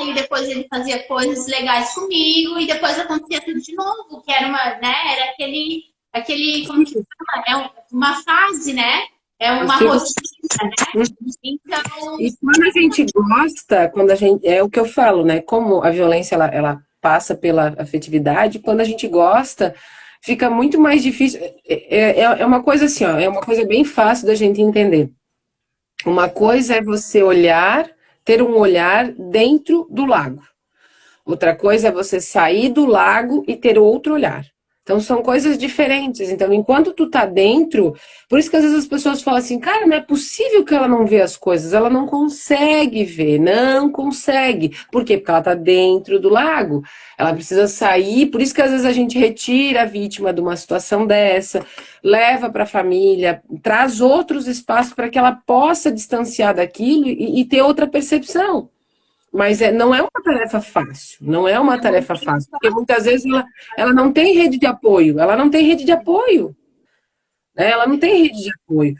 E depois ele fazia coisas legais comigo. E depois acontecia tudo de novo. Que era era aquele, como que fala? Uma fase, né? É o uma ciclo. rotina, né? Então, E quando a gente gosta, quando a gente, é o que eu falo, né? Como a violência ela passa pela afetividade, quando a gente gosta, fica muito mais difícil. É uma coisa assim, ó, é uma coisa bem fácil da gente entender. Uma coisa é você olhar, ter um olhar dentro do lago. Outra coisa é você sair do lago e ter outro olhar. Então são coisas diferentes. Então, enquanto tu tá dentro, por isso que às vezes as pessoas falam assim, cara, não é possível que ela não vê as coisas, ela não consegue ver, não consegue. Por quê? Porque ela tá dentro do lago. Ela precisa sair, por isso que às vezes a gente retira a vítima de uma situação dessa, leva para a família, traz outros espaços para que ela possa distanciar daquilo e ter outra percepção. Mas não é uma tarefa fácil, não é uma não tarefa tem fácil, porque muitas vezes ela não tem rede de apoio, ela não tem rede de apoio, né? Ela não tem rede de apoio.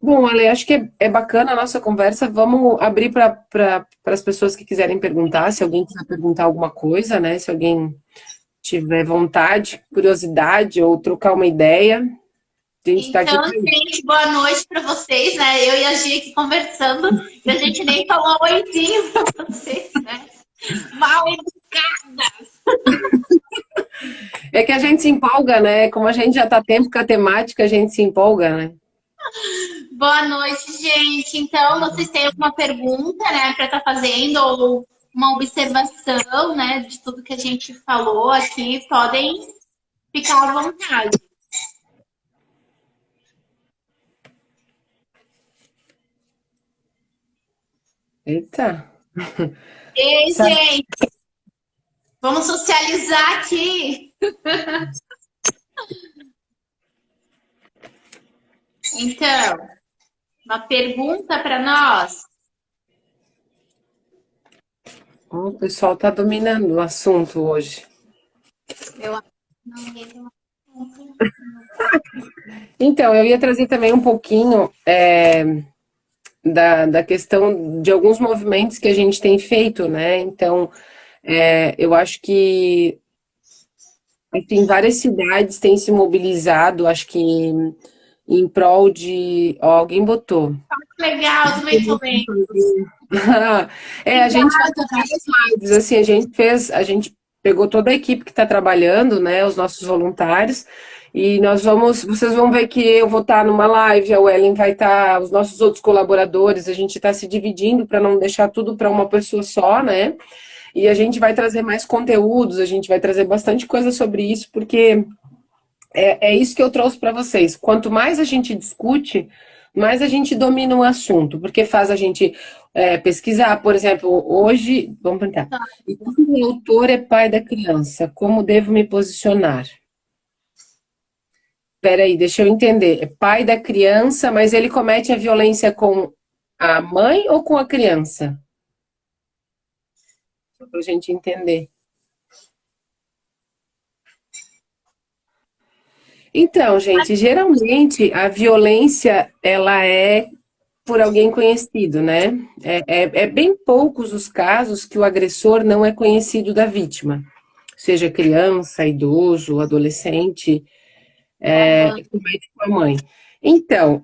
Bom, Ale, acho que é bacana a nossa conversa, vamos abrir para as pessoas que quiserem perguntar, se alguém quiser perguntar alguma coisa, né? Se alguém tiver vontade, curiosidade ou trocar uma ideia, a gente está aqui Então, para isso. gente, boa noite para vocês, né? Eu e a Gia aqui conversando, e a gente nem falou oizinho para vocês, né? Mal educada. É que a gente se empolga, né? Como a gente já está tempo com a temática, a gente se empolga, né? Boa noite, gente. Então, vocês têm alguma pergunta, né, para estar fazendo ou uma observação, né, de tudo que a gente falou aqui, podem ficar à vontade. Eita! Ei, Sabe? gente, vamos socializar aqui. Então, uma pergunta para nós. O pessoal está dominando o assunto hoje. Eu não lembro. Então, eu ia trazer também um pouquinho da questão de alguns movimentos que a gente tem feito, né? Então, eu acho que tem várias cidades têm se mobilizado, acho que em prol de. Ó, alguém botou. Legal, também tô lendo. A gente vai ter várias lives, assim, a gente pegou toda a equipe que está trabalhando, né, os nossos voluntários, e vocês vão ver que eu vou estar numa live, a Ellen vai estar, os nossos outros colaboradores, a gente está se dividindo para não deixar tudo para uma pessoa só, né? E a gente vai trazer mais conteúdos, a gente vai trazer bastante coisa sobre isso, porque é isso que eu trouxe para vocês. Quanto mais a gente discute, mais a gente domina o assunto, porque faz a gente pesquisar. Por exemplo, hoje, vamos perguntar, e quando o autor é pai da criança, como devo me posicionar? Peraí, deixa eu entender. É pai da criança, mas ele comete a violência com a mãe ou com a criança? Para a gente entender. Então, gente, geralmente a violência ela é por alguém conhecido, né? É bem poucos os casos que o agressor não é conhecido da vítima, seja criança, idoso, adolescente, comete com a mãe. Então,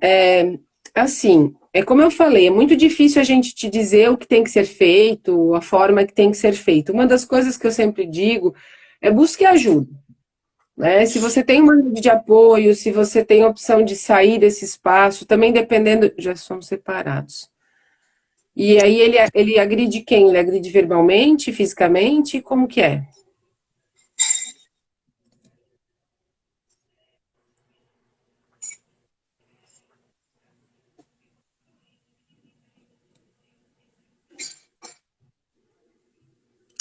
assim, é como eu falei, é muito difícil a gente te dizer o que tem que ser feito, a forma que tem que ser feito. Uma das coisas que eu sempre digo é busque ajuda. Né? Se você tem uma rede de apoio, se você tem a opção de sair desse espaço, também dependendo, já somos separados. E aí ele agride quem? Ele agride verbalmente, fisicamente? Como que é?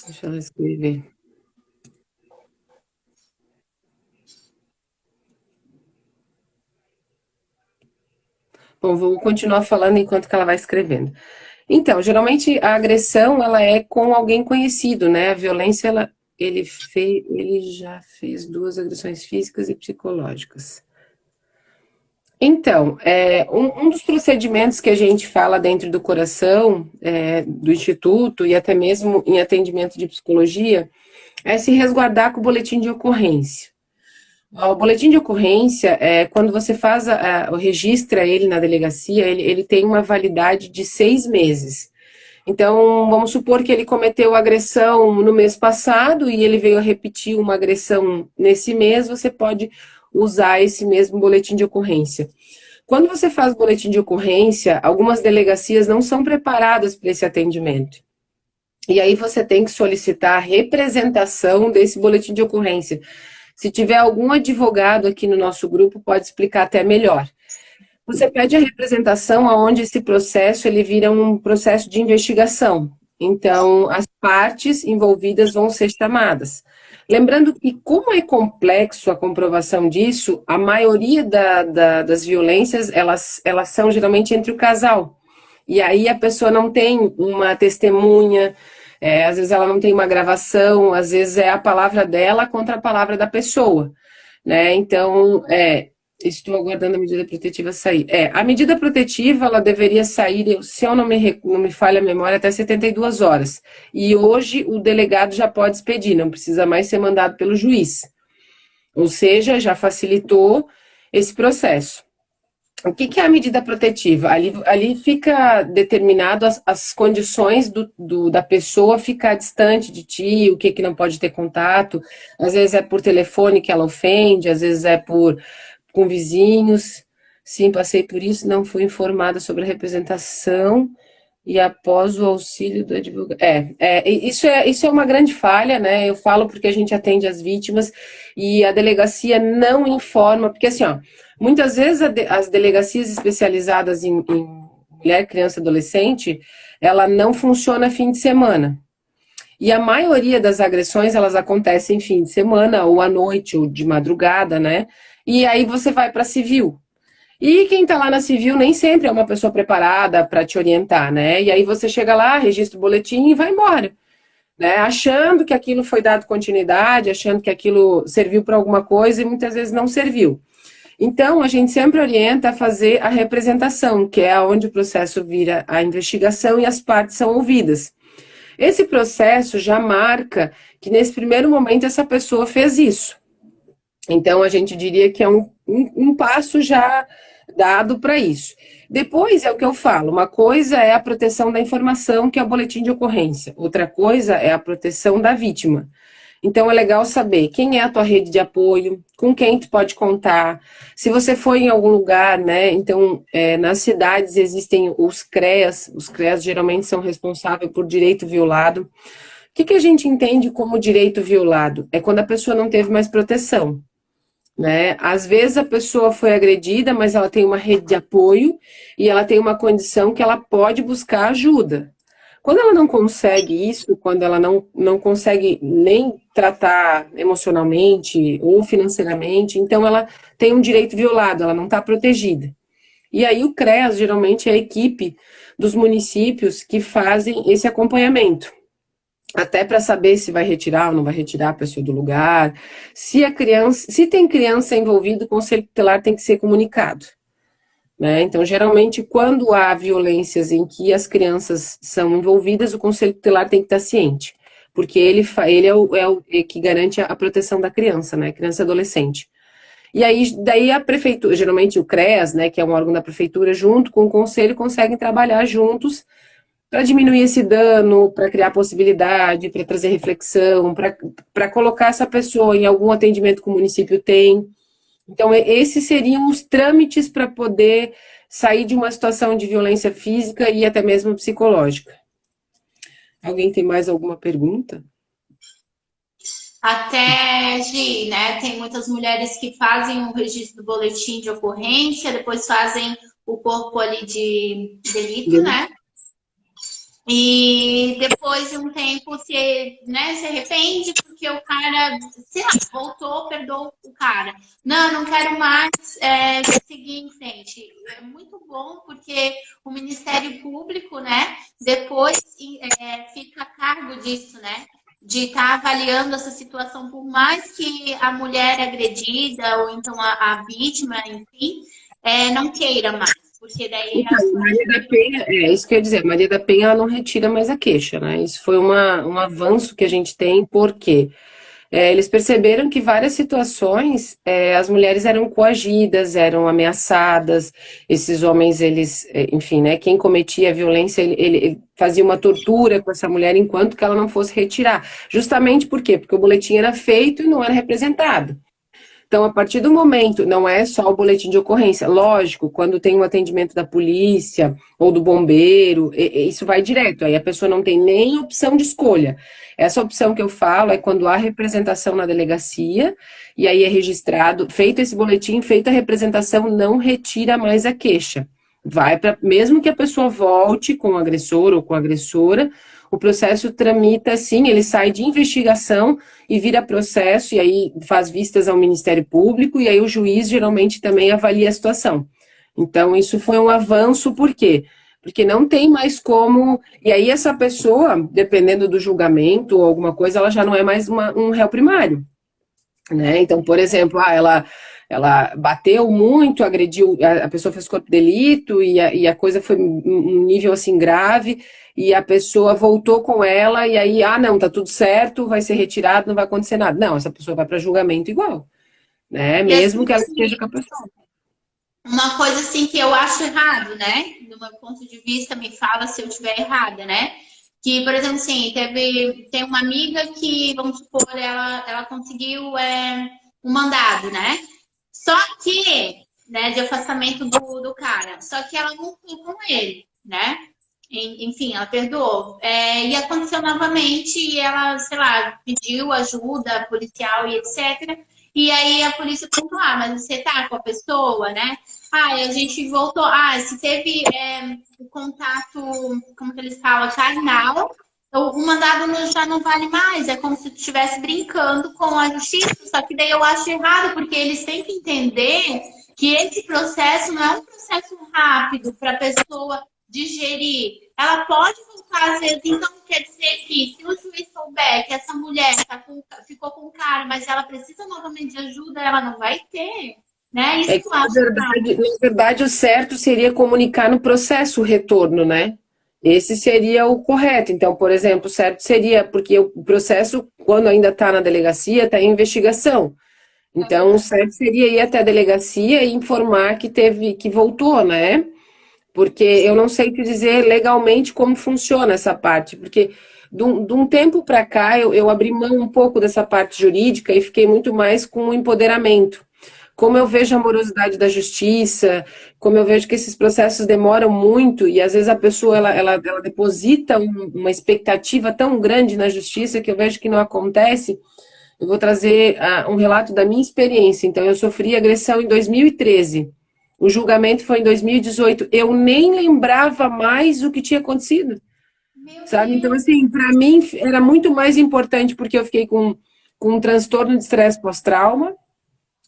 Deixa eu escrever. Bom, vou continuar falando enquanto que ela vai escrevendo. Então, geralmente a agressão ela é com alguém conhecido, né? A violência ele já fez 2 agressões físicas e psicológicas. Então, um dos procedimentos que a gente fala dentro do coração, do Instituto e até mesmo em atendimento de psicologia, é se resguardar com o boletim de ocorrência. O boletim de ocorrência, quando você registra ele na delegacia, ele tem uma validade de 6 meses. Então, vamos supor que ele cometeu agressão no mês passado e ele veio a repetir uma agressão nesse mês, você pode usar esse mesmo boletim de ocorrência. Quando você faz boletim de ocorrência, algumas delegacias não são preparadas para esse atendimento. E aí você tem que solicitar a representação desse boletim de ocorrência. Se tiver algum advogado aqui no nosso grupo, pode explicar até melhor. Você pede a representação aonde esse processo ele vira um processo de investigação. Então, as partes envolvidas vão ser chamadas. Lembrando que, como é complexo a comprovação disso, a maioria das violências, elas são geralmente entre o casal. E aí a pessoa não tem uma testemunha, às vezes ela não tem uma gravação, às vezes é a palavra dela contra a palavra da pessoa. Né? Então, estou aguardando a medida protetiva sair. A medida protetiva, ela deveria sair, se eu não me falha a memória, até 72 horas. E hoje o delegado já pode expedir, não precisa mais ser mandado pelo juiz. Ou seja, já facilitou esse processo. O que é a medida protetiva? Ali fica determinado as condições da pessoa ficar distante de ti, o que não pode ter contato. Às vezes é por telefone que ela ofende, às vezes é com vizinhos. Sim, passei por isso, não fui informada sobre a representação e após o auxílio do advogado. Isso é uma grande falha, né? Eu falo porque a gente atende as vítimas e a delegacia não informa, porque assim, ó, muitas vezes as delegacias especializadas em mulher, criança e adolescente, ela não funciona fim de semana. E a maioria das agressões, elas acontecem fim de semana, ou à noite, ou de madrugada, né? E aí você vai para civil. E quem está lá na civil nem sempre é uma pessoa preparada para te orientar, né? E aí você chega lá, registra o boletim e vai embora. Né? Achando que aquilo foi dado continuidade, achando que aquilo serviu para alguma coisa e muitas vezes não serviu. Então, a gente sempre orienta a fazer a representação, que é onde o processo vira a investigação e as partes são ouvidas. Esse processo já marca que nesse primeiro momento essa pessoa fez isso. Então, a gente diria que é um passo já dado para isso. Depois é o que eu falo, uma coisa é a proteção da informação, que é o boletim de ocorrência, outra coisa é a proteção da vítima. Então é legal saber quem é a tua rede de apoio, com quem tu pode contar. Se você for em algum lugar, né? Então, nas cidades existem os CREAS geralmente são responsáveis por direito violado. O que a gente entende como direito violado? É quando a pessoa não teve mais proteção, né? Às vezes a pessoa foi agredida, mas ela tem uma rede de apoio e ela tem uma condição que ela pode buscar ajuda. Quando ela não consegue isso, quando ela não consegue nem tratar emocionalmente ou financeiramente, então ela tem um direito violado, ela não está protegida. E aí o CREAS geralmente é a equipe dos municípios que fazem esse acompanhamento. Até para saber se vai retirar ou não vai retirar a pessoa do lugar. Se tem criança envolvida, o conselho tutelar tem que ser comunicado. Né? Então, geralmente, quando há violências em que as crianças são envolvidas, o conselho tutelar tem que estar ciente, porque ele é o que garante a proteção da criança, né? Criança e adolescente. E aí, daí a prefeitura, geralmente o CREAS, né, que é um órgão da prefeitura, junto com o conselho, conseguem trabalhar juntos para diminuir esse dano, para criar possibilidade, para trazer reflexão, para colocar essa pessoa em algum atendimento que o município tem. Então, esses seriam os trâmites para poder sair de uma situação de violência física e até mesmo psicológica. Alguém tem mais alguma pergunta? Até, Gi, né? Tem muitas mulheres que fazem o registro do boletim de ocorrência, depois fazem o corpo ali de delito, né? E depois de um tempo se arrepende porque o cara, sei lá, voltou, perdoou o cara. Não quero mais seguir em frente. É muito bom porque o Ministério Público, né, depois fica a cargo disso, né? De estar avaliando essa situação, por mais que a mulher agredida ou então a vítima, enfim, não queira mais. Porque daí então, Maria da Penha, isso que eu ia dizer, Maria da Penha ela não retira mais a queixa, né? Isso foi um avanço que a gente tem, porque eles perceberam que várias situações as mulheres eram coagidas, eram ameaçadas, esses homens, eles, enfim, né? Quem cometia a violência, ele fazia uma tortura com essa mulher enquanto que ela não fosse retirar. Justamente por quê? Porque o boletim era feito e não era representado. Então, a partir do momento, não é só o boletim de ocorrência, lógico, quando tem um atendimento da polícia ou do bombeiro, isso vai direto, aí a pessoa não tem nem opção de escolha. Essa opção que eu falo é quando há representação na delegacia, e aí é registrado, feito esse boletim, feita a representação, não retira mais a queixa. Vai para, mesmo que a pessoa volte com o agressor ou com a agressora, o processo tramita, sim, ele sai de investigação e vira processo, e aí faz vistas ao Ministério Público, e aí o juiz geralmente também avalia a situação. Então, isso foi um avanço, por quê? Porque não tem mais como... E aí essa pessoa, dependendo do julgamento ou alguma coisa, ela já não é mais um réu primário, né? Então, por exemplo, ela bateu muito, agrediu, a pessoa fez corpo de delito e a coisa foi um nível assim grave, e a pessoa voltou com ela, e aí, não, tá tudo certo, vai ser retirado, não vai acontecer nada. Não, essa pessoa vai para julgamento igual, né? Mesmo que ela esteja com a pessoa. Uma coisa assim que eu acho errado, né? Do meu ponto de vista, me fala se eu estiver errada, né? Que, por exemplo, assim, tem uma amiga que, vamos supor, ela conseguiu um mandado, né? Só que, né, de afastamento do cara. Só que ela não foi com ele, né? Enfim, ela perdoou. E aconteceu novamente e ela, sei lá, pediu ajuda policial e etc. E aí a polícia perguntou, mas você tá com a pessoa, né? A gente voltou. Se teve o contato, como que eles falam, carnal, o mandado já não vale mais. É como se tu estivesse brincando com a justiça. Só que daí eu acho errado, porque eles têm que entender que esse processo não é um processo rápido para a pessoa digerir. Ela pode voltar às vezes, então quer dizer que se o juiz souber que essa mulher ficou com o cara, mas ela precisa novamente de ajuda, ela não vai ter. Né? Isso Na verdade, o certo seria comunicar no processo o retorno, né? Esse seria o correto. Então, por exemplo, o certo seria, porque o processo, quando ainda está na delegacia, está em investigação. Então, o certo seria ir até a delegacia e informar que voltou, né? Porque eu não sei te dizer legalmente como funciona essa parte, porque De um tempo para cá, eu abri mão um pouco dessa parte jurídica e fiquei muito mais com o empoderamento. Como eu vejo a morosidade da justiça, como eu vejo que esses processos demoram muito e às vezes a pessoa ela deposita uma expectativa tão grande na justiça que eu vejo que não acontece. Eu vou trazer um relato da minha experiência. Então, eu sofri agressão em 2013. O julgamento foi em 2018. Eu nem lembrava mais o que tinha acontecido, Meu sabe? Então, Deus. assim, para mim era muito mais importante porque eu fiquei com um transtorno de estresse pós-trauma.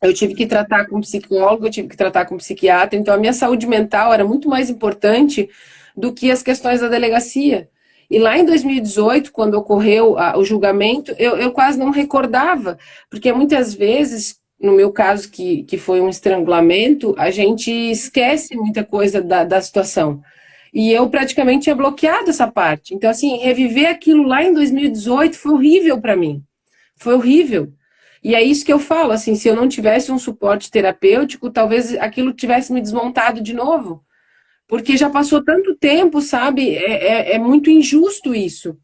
Eu tive que tratar com psicólogo, eu tive que tratar com psiquiatra. Então, a minha saúde mental era muito mais importante do que as questões da delegacia. E lá em 2018, quando ocorreu o julgamento, eu quase não recordava, porque muitas vezes, no meu caso, que foi um estrangulamento, a gente esquece muita coisa da situação. E eu praticamente tinha bloqueado essa parte. Então, assim, reviver aquilo lá em 2018 foi horrível para mim. Foi horrível. E é isso que eu falo, assim, se eu não tivesse um suporte terapêutico, talvez aquilo tivesse me desmontado de novo. Porque já passou tanto tempo, sabe? É muito injusto isso.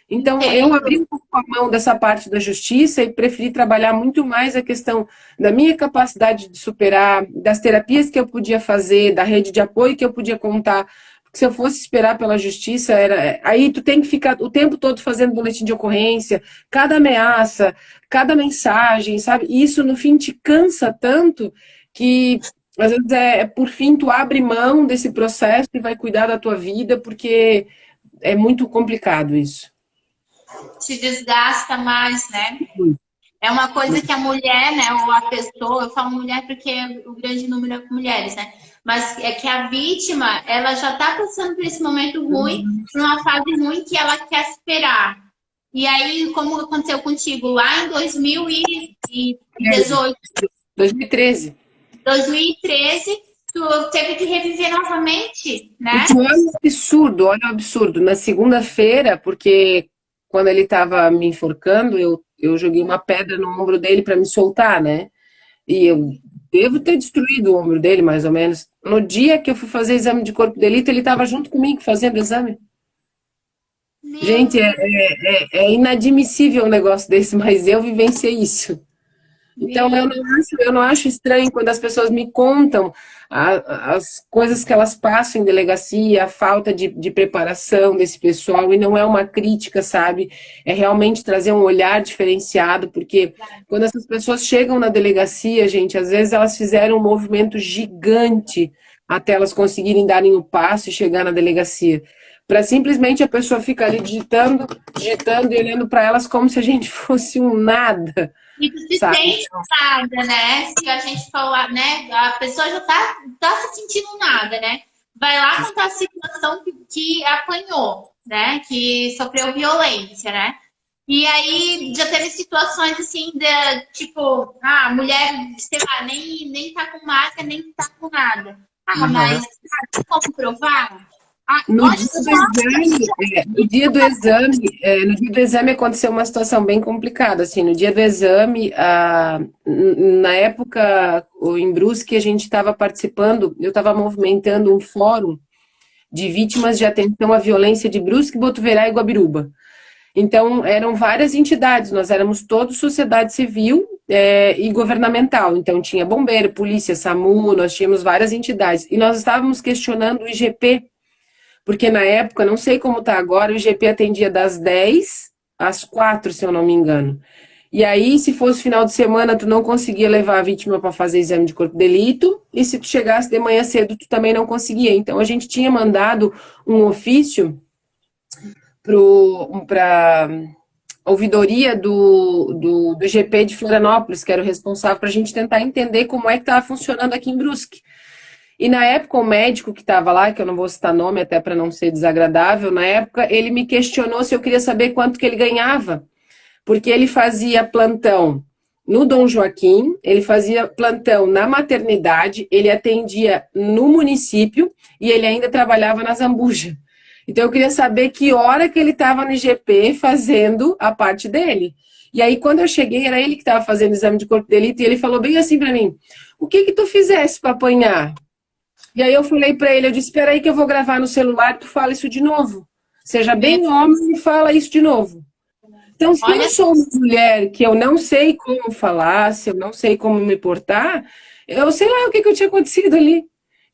Então, eu Entendo. abri um pouco a mão dessa parte da justiça e preferi trabalhar muito mais a questão da minha capacidade de superar, das terapias que eu podia fazer, da rede de apoio que eu podia contar. Porque se eu fosse esperar pela justiça, aí tu tem que ficar o tempo todo fazendo boletim de ocorrência, cada ameaça, cada mensagem, sabe? E isso, no fim, te cansa tanto que às vezes por fim tu abre mão desse processo e vai cuidar da tua vida, porque é muito complicado isso. Te desgasta mais, né? É uma coisa que a mulher, né, ou a pessoa, eu falo mulher porque o grande número é mulheres, né? Mas é que a vítima, ela já tá passando por esse momento ruim, por uma fase ruim que ela quer superar. E aí, como aconteceu contigo lá em 2018, 2013. 2013, tu teve que reviver novamente, E né? que olha o absurdo. Na segunda-feira, porque quando ele estava me enforcando, eu joguei uma pedra no ombro dele para me soltar, né? E eu devo ter destruído o ombro dele, mais ou menos. No dia que eu fui fazer exame de corpo de delito, ele estava junto comigo fazendo exame. Meu Gente, Deus, é inadmissível um negócio desse, mas eu vivenciei isso. Então, meu eu não acho estranho quando as pessoas me contam as coisas que elas passam em delegacia, a falta de preparação desse pessoal, e não é uma crítica, sabe? É realmente trazer um olhar diferenciado, porque quando essas pessoas chegam na delegacia, gente, às vezes elas fizeram um movimento gigante até elas conseguirem darem o passo e chegar na delegacia. Para simplesmente a pessoa ficar ali digitando, digitando e olhando para elas como se a gente fosse um nada, E tu se sabe? sente nada, né? Se a gente falar, né? A pessoa já tá se sentindo nada, né? Vai lá contar a situação que apanhou, né? Que sofreu violência, né? E aí já teve situações assim, de, tipo, a mulher, sei lá, nem tá com marca, nem tá com nada. Ah, Aham. mas sabe como provar? Ah, No olha dia do só, exame, no dia do exame aconteceu uma situação bem complicada, assim, no dia do exame, na época, em Brusque, a gente estava participando, eu estava movimentando um fórum de vítimas de atenção à violência de Brusque, Botuverá e Guabiruba. Então, eram várias entidades, nós éramos todos sociedade civil e governamental. Então, tinha bombeiro, polícia, SAMU, nós tínhamos várias entidades. E nós estávamos questionando o IGP, porque na época, não sei como está agora, o IGP atendia das 10 às 4, se eu não me engano. E aí, se fosse final de semana, tu não conseguia levar a vítima para fazer exame de corpo de delito, e se tu chegasse de manhã cedo, tu também não conseguia. Então, a gente tinha mandado um ofício para ouvidoria do GP de Florianópolis, que era o responsável para a gente tentar entender como é que estava funcionando aqui em Brusque. E na época, o médico que estava lá, que eu não vou citar nome até para não ser desagradável, na época ele me questionou se eu queria saber quanto que ele ganhava, porque ele fazia plantão no Dom Joaquim, ele fazia plantão na maternidade, ele atendia no município e ele ainda trabalhava na Zambuja. Então eu queria saber que hora que ele estava no IGP fazendo a parte dele. E aí quando eu cheguei, era ele que estava fazendo o exame de corpo de delito e ele falou bem assim para mim: "O que que tu fizesse para apanhar?" E aí eu falei para ele, eu disse: "Espera aí que eu vou gravar no celular, tu fala isso de novo." seja bem homem e fala isso de novo. Então, se eu Olha, sou uma mulher que eu não sei como falar, se eu não sei como me portar, eu sei lá o que tinha acontecido ali.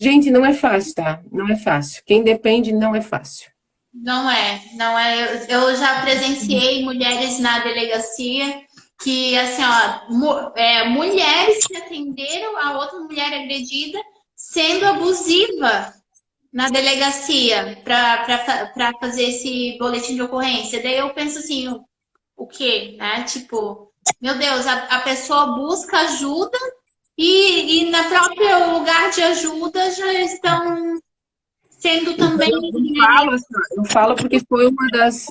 Gente, não é fácil, tá? Não é fácil. Quem depende não é fácil. não é, não é. Eu já presenciei mulheres na delegacia que, assim, ó, mulheres que atenderam a outra mulher agredida sendo abusiva na delegacia para fazer esse boletim de ocorrência. Daí eu penso assim, o quê? Né? Tipo, meu Deus, a pessoa busca ajuda e na própria lugar de ajuda já estão sendo também, né? Eu falo porque foi uma das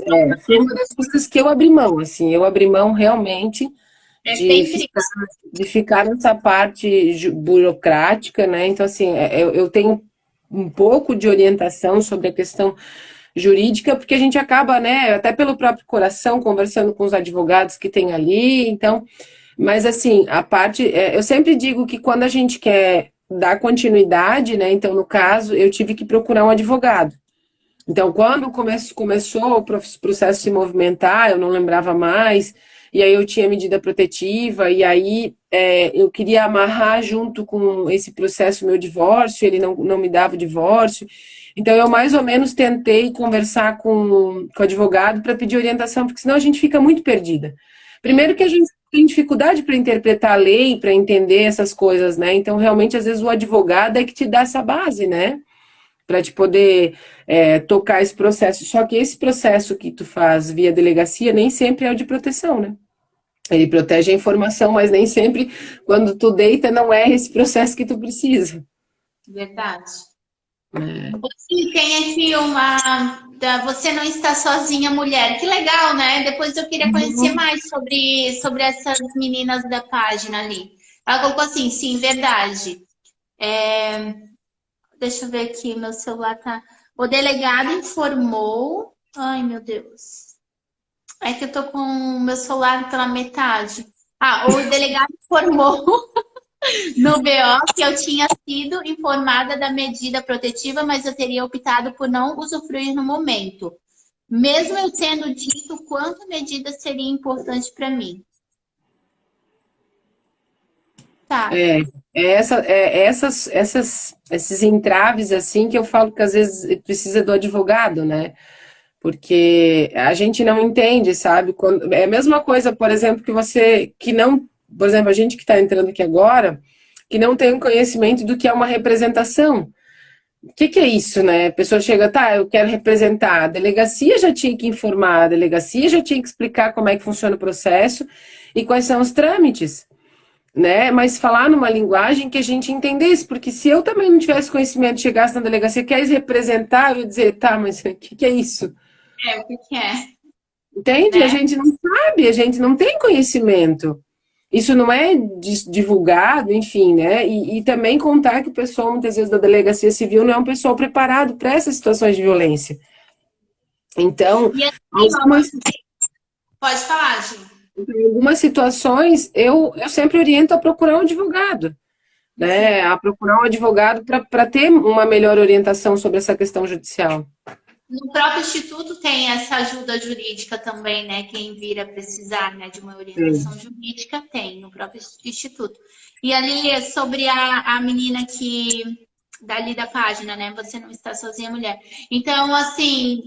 coisas que eu abri mão, assim, eu abri mão realmente É de bem triste. ficar, de ficar nessa parte burocrática, né? Então, assim, eu tenho um pouco de orientação sobre a questão jurídica, porque a gente acaba, né, até pelo próprio coração, conversando com os advogados que tem ali, então, mas assim, a parte, eu sempre digo que quando a gente quer dar continuidade, né, então no caso, eu tive que procurar um advogado. Então, quando começou o processo se movimentar, eu não lembrava mais, e aí eu tinha medida protetiva, e aí eu queria amarrar junto com esse processo meu divórcio, ele não me dava o divórcio. Então, eu mais ou menos tentei conversar com o advogado para pedir orientação, porque senão a gente fica muito perdida. Primeiro que a gente tem dificuldade para interpretar a lei, para entender essas coisas, né? Então, realmente, às vezes, o advogado é que te dá essa base, né? Para te poder tocar esse processo. Só que esse processo que tu faz via delegacia nem sempre é o de proteção, né? Ele protege a informação, mas nem sempre, quando tu deita, não é esse processo que tu precisa. Verdade. É. Você tem aqui Você não está sozinha, mulher. Que legal, né? Depois eu queria conhecer mais sobre essas meninas da página ali. Ela colocou assim, sim, verdade. É, deixa eu ver aqui, meu celular tá. O delegado informou. Ai, meu Deus. É que eu tô com o meu celular pela metade. Ah, o delegado informou no BO que eu tinha sido informada da medida protetiva, mas eu teria optado por não usufruir no momento. Mesmo eu tendo dito quanto a medida seria importante para mim. Tá. É, esses entraves assim que eu falo que às vezes precisa do advogado, né? Porque a gente não entende, sabe? É a mesma coisa, por exemplo, que você que não, por exemplo, a gente que está entrando aqui agora, que não tem um conhecimento do que é uma representação. O que é isso, né? A pessoa chega, tá, eu quero representar. A delegacia já tinha que informar, a delegacia já tinha que explicar como é que funciona o processo e quais são os trâmites, né? Mas falar numa linguagem que a gente entendesse, porque se eu também não tivesse conhecimento, chegasse na delegacia, queres representar, eu ia dizer, tá, mas o que é isso? É, o que que é, Entende? A né? gente não sabe, a gente não tem conhecimento. Isso não é divulgado, enfim, né? E também contar que o pessoal, muitas vezes, da delegacia civil não é um pessoal preparado para essas situações de violência. Então, E assim, ó, algumas, pode falar, Gi. em algumas situações, eu sempre oriento a procurar um advogado, né? Sim. A procurar um advogado para ter uma melhor orientação sobre essa questão judicial. No próprio instituto tem essa ajuda jurídica também, né? Quem vira precisar, né, de uma orientação jurídica tem no próprio instituto. E ali sobre a menina que dali da página, né? Você não está sozinha, mulher. Então, assim,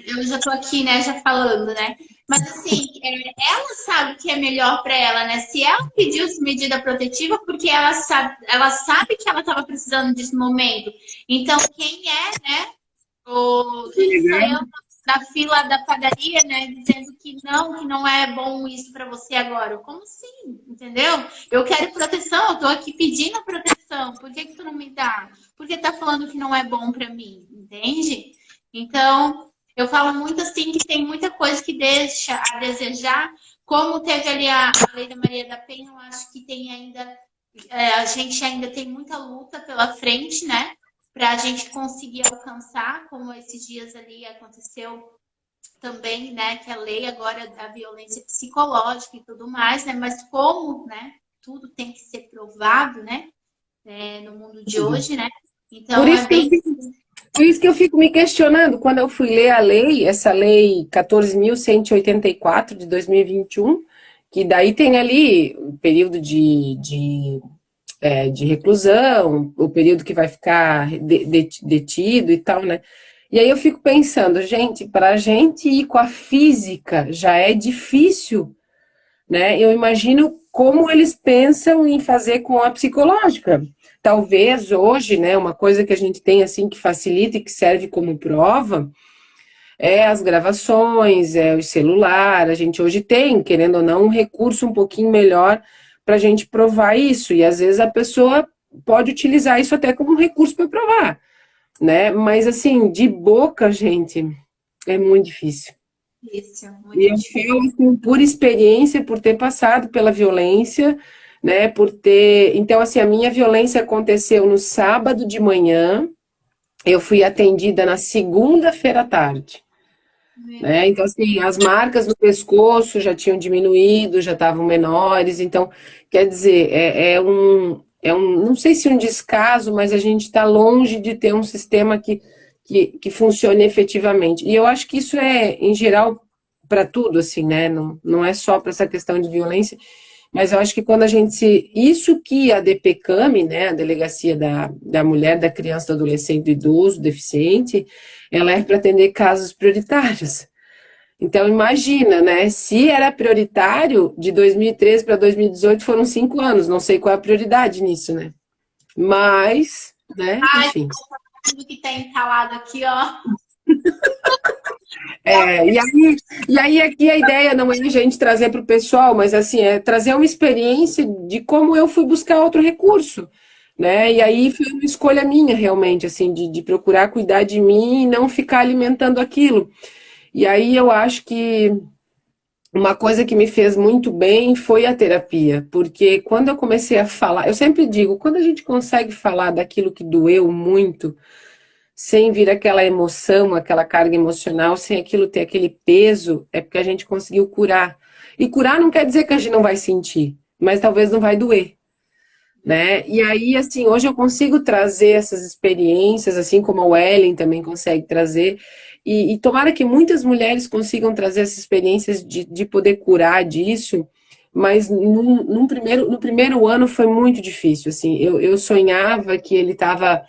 eu já tô aqui, né? Já falando, né? Mas assim, ela sabe o que é melhor para ela, né? Se ela pediu medida protetiva, porque ela sabe que ela estava precisando desse momento. Então, quem é, né? Quem sou eu na fila da padaria, né? Dizendo que não é bom isso para você agora. Como assim? Entendeu? Eu quero proteção, eu tô aqui pedindo proteção. Por que tu não me dá? Porque tá falando que não é bom para mim, entende? Então, eu falo muito assim que tem muita coisa que deixa a desejar. Como teve ali a Lei da Maria da Penha, eu acho que tem ainda. A gente ainda tem muita luta pela frente, né? Para a gente conseguir alcançar, como esses dias ali aconteceu também, né, que a lei agora da violência psicológica e tudo mais, né, mas como, né, tudo tem que ser provado, né, no mundo de hoje, né, Por então é isso que eu bem... fiz, Por isso que eu fico me questionando, quando eu fui ler a lei, essa lei 14.184 de 2021, que daí tem ali o período de reclusão, o período que vai ficar detido e tal, né? E aí eu fico pensando, gente, para a gente ir com a física já é difícil, né? Eu imagino como eles pensam em fazer com a psicológica. Talvez hoje, né, uma coisa que a gente tem assim que facilita e que serve como prova é as gravações, é o celular. A gente hoje tem, querendo ou não, um recurso um pouquinho melhor para a gente provar isso. E às vezes a pessoa pode utilizar isso até como um recurso para provar, né? Mas assim, de boca, gente, é muito difícil. Isso, muito E eu difícil. falo assim, por experiência, por ter passado pela violência, né? Por ter. Então, assim, a minha violência aconteceu no sábado de manhã, eu fui atendida na segunda-feira à tarde. Meu Né? Então, assim, as marcas no pescoço já tinham diminuído, já estavam menores. Então, quer dizer, não sei se um descaso, mas a gente está longe de ter um sistema que funcione efetivamente. E eu acho que isso é, em geral, para tudo, assim, né? Não é só para essa questão de violência, mas eu acho que quando a gente se. Isso que a DPCAM, né, a Delegacia da Mulher, da Criança, do Adolescente e do Idoso Deficiente, ela é para atender casos prioritários. Então, imagina, né? Se era prioritário, de 2013 para 2018 foram 5 anos. Não sei qual é a prioridade nisso, né? Mas, né? Ai, Enfim. tudo que tá entalado aqui, ó. E aí aqui a ideia não é a gente trazer para o pessoal, mas assim, é trazer uma experiência de como eu fui buscar outro recurso, né? E aí foi uma escolha minha, realmente, assim, de procurar cuidar de mim e não ficar alimentando aquilo. E aí eu acho que uma coisa que me fez muito bem foi a terapia, porque quando eu comecei a falar, eu sempre digo, quando a gente consegue falar daquilo que doeu muito, sem vir aquela emoção, aquela carga emocional, sem aquilo ter aquele peso, é porque a gente conseguiu curar. E curar não quer dizer que a gente não vai sentir, mas talvez não vai doer, né? E aí, assim, hoje eu consigo trazer essas experiências, assim como a Ellen também consegue trazer, e tomara que muitas mulheres consigam trazer essas experiências de poder curar disso, mas no primeiro ano foi muito difícil, assim, eu sonhava que ele estava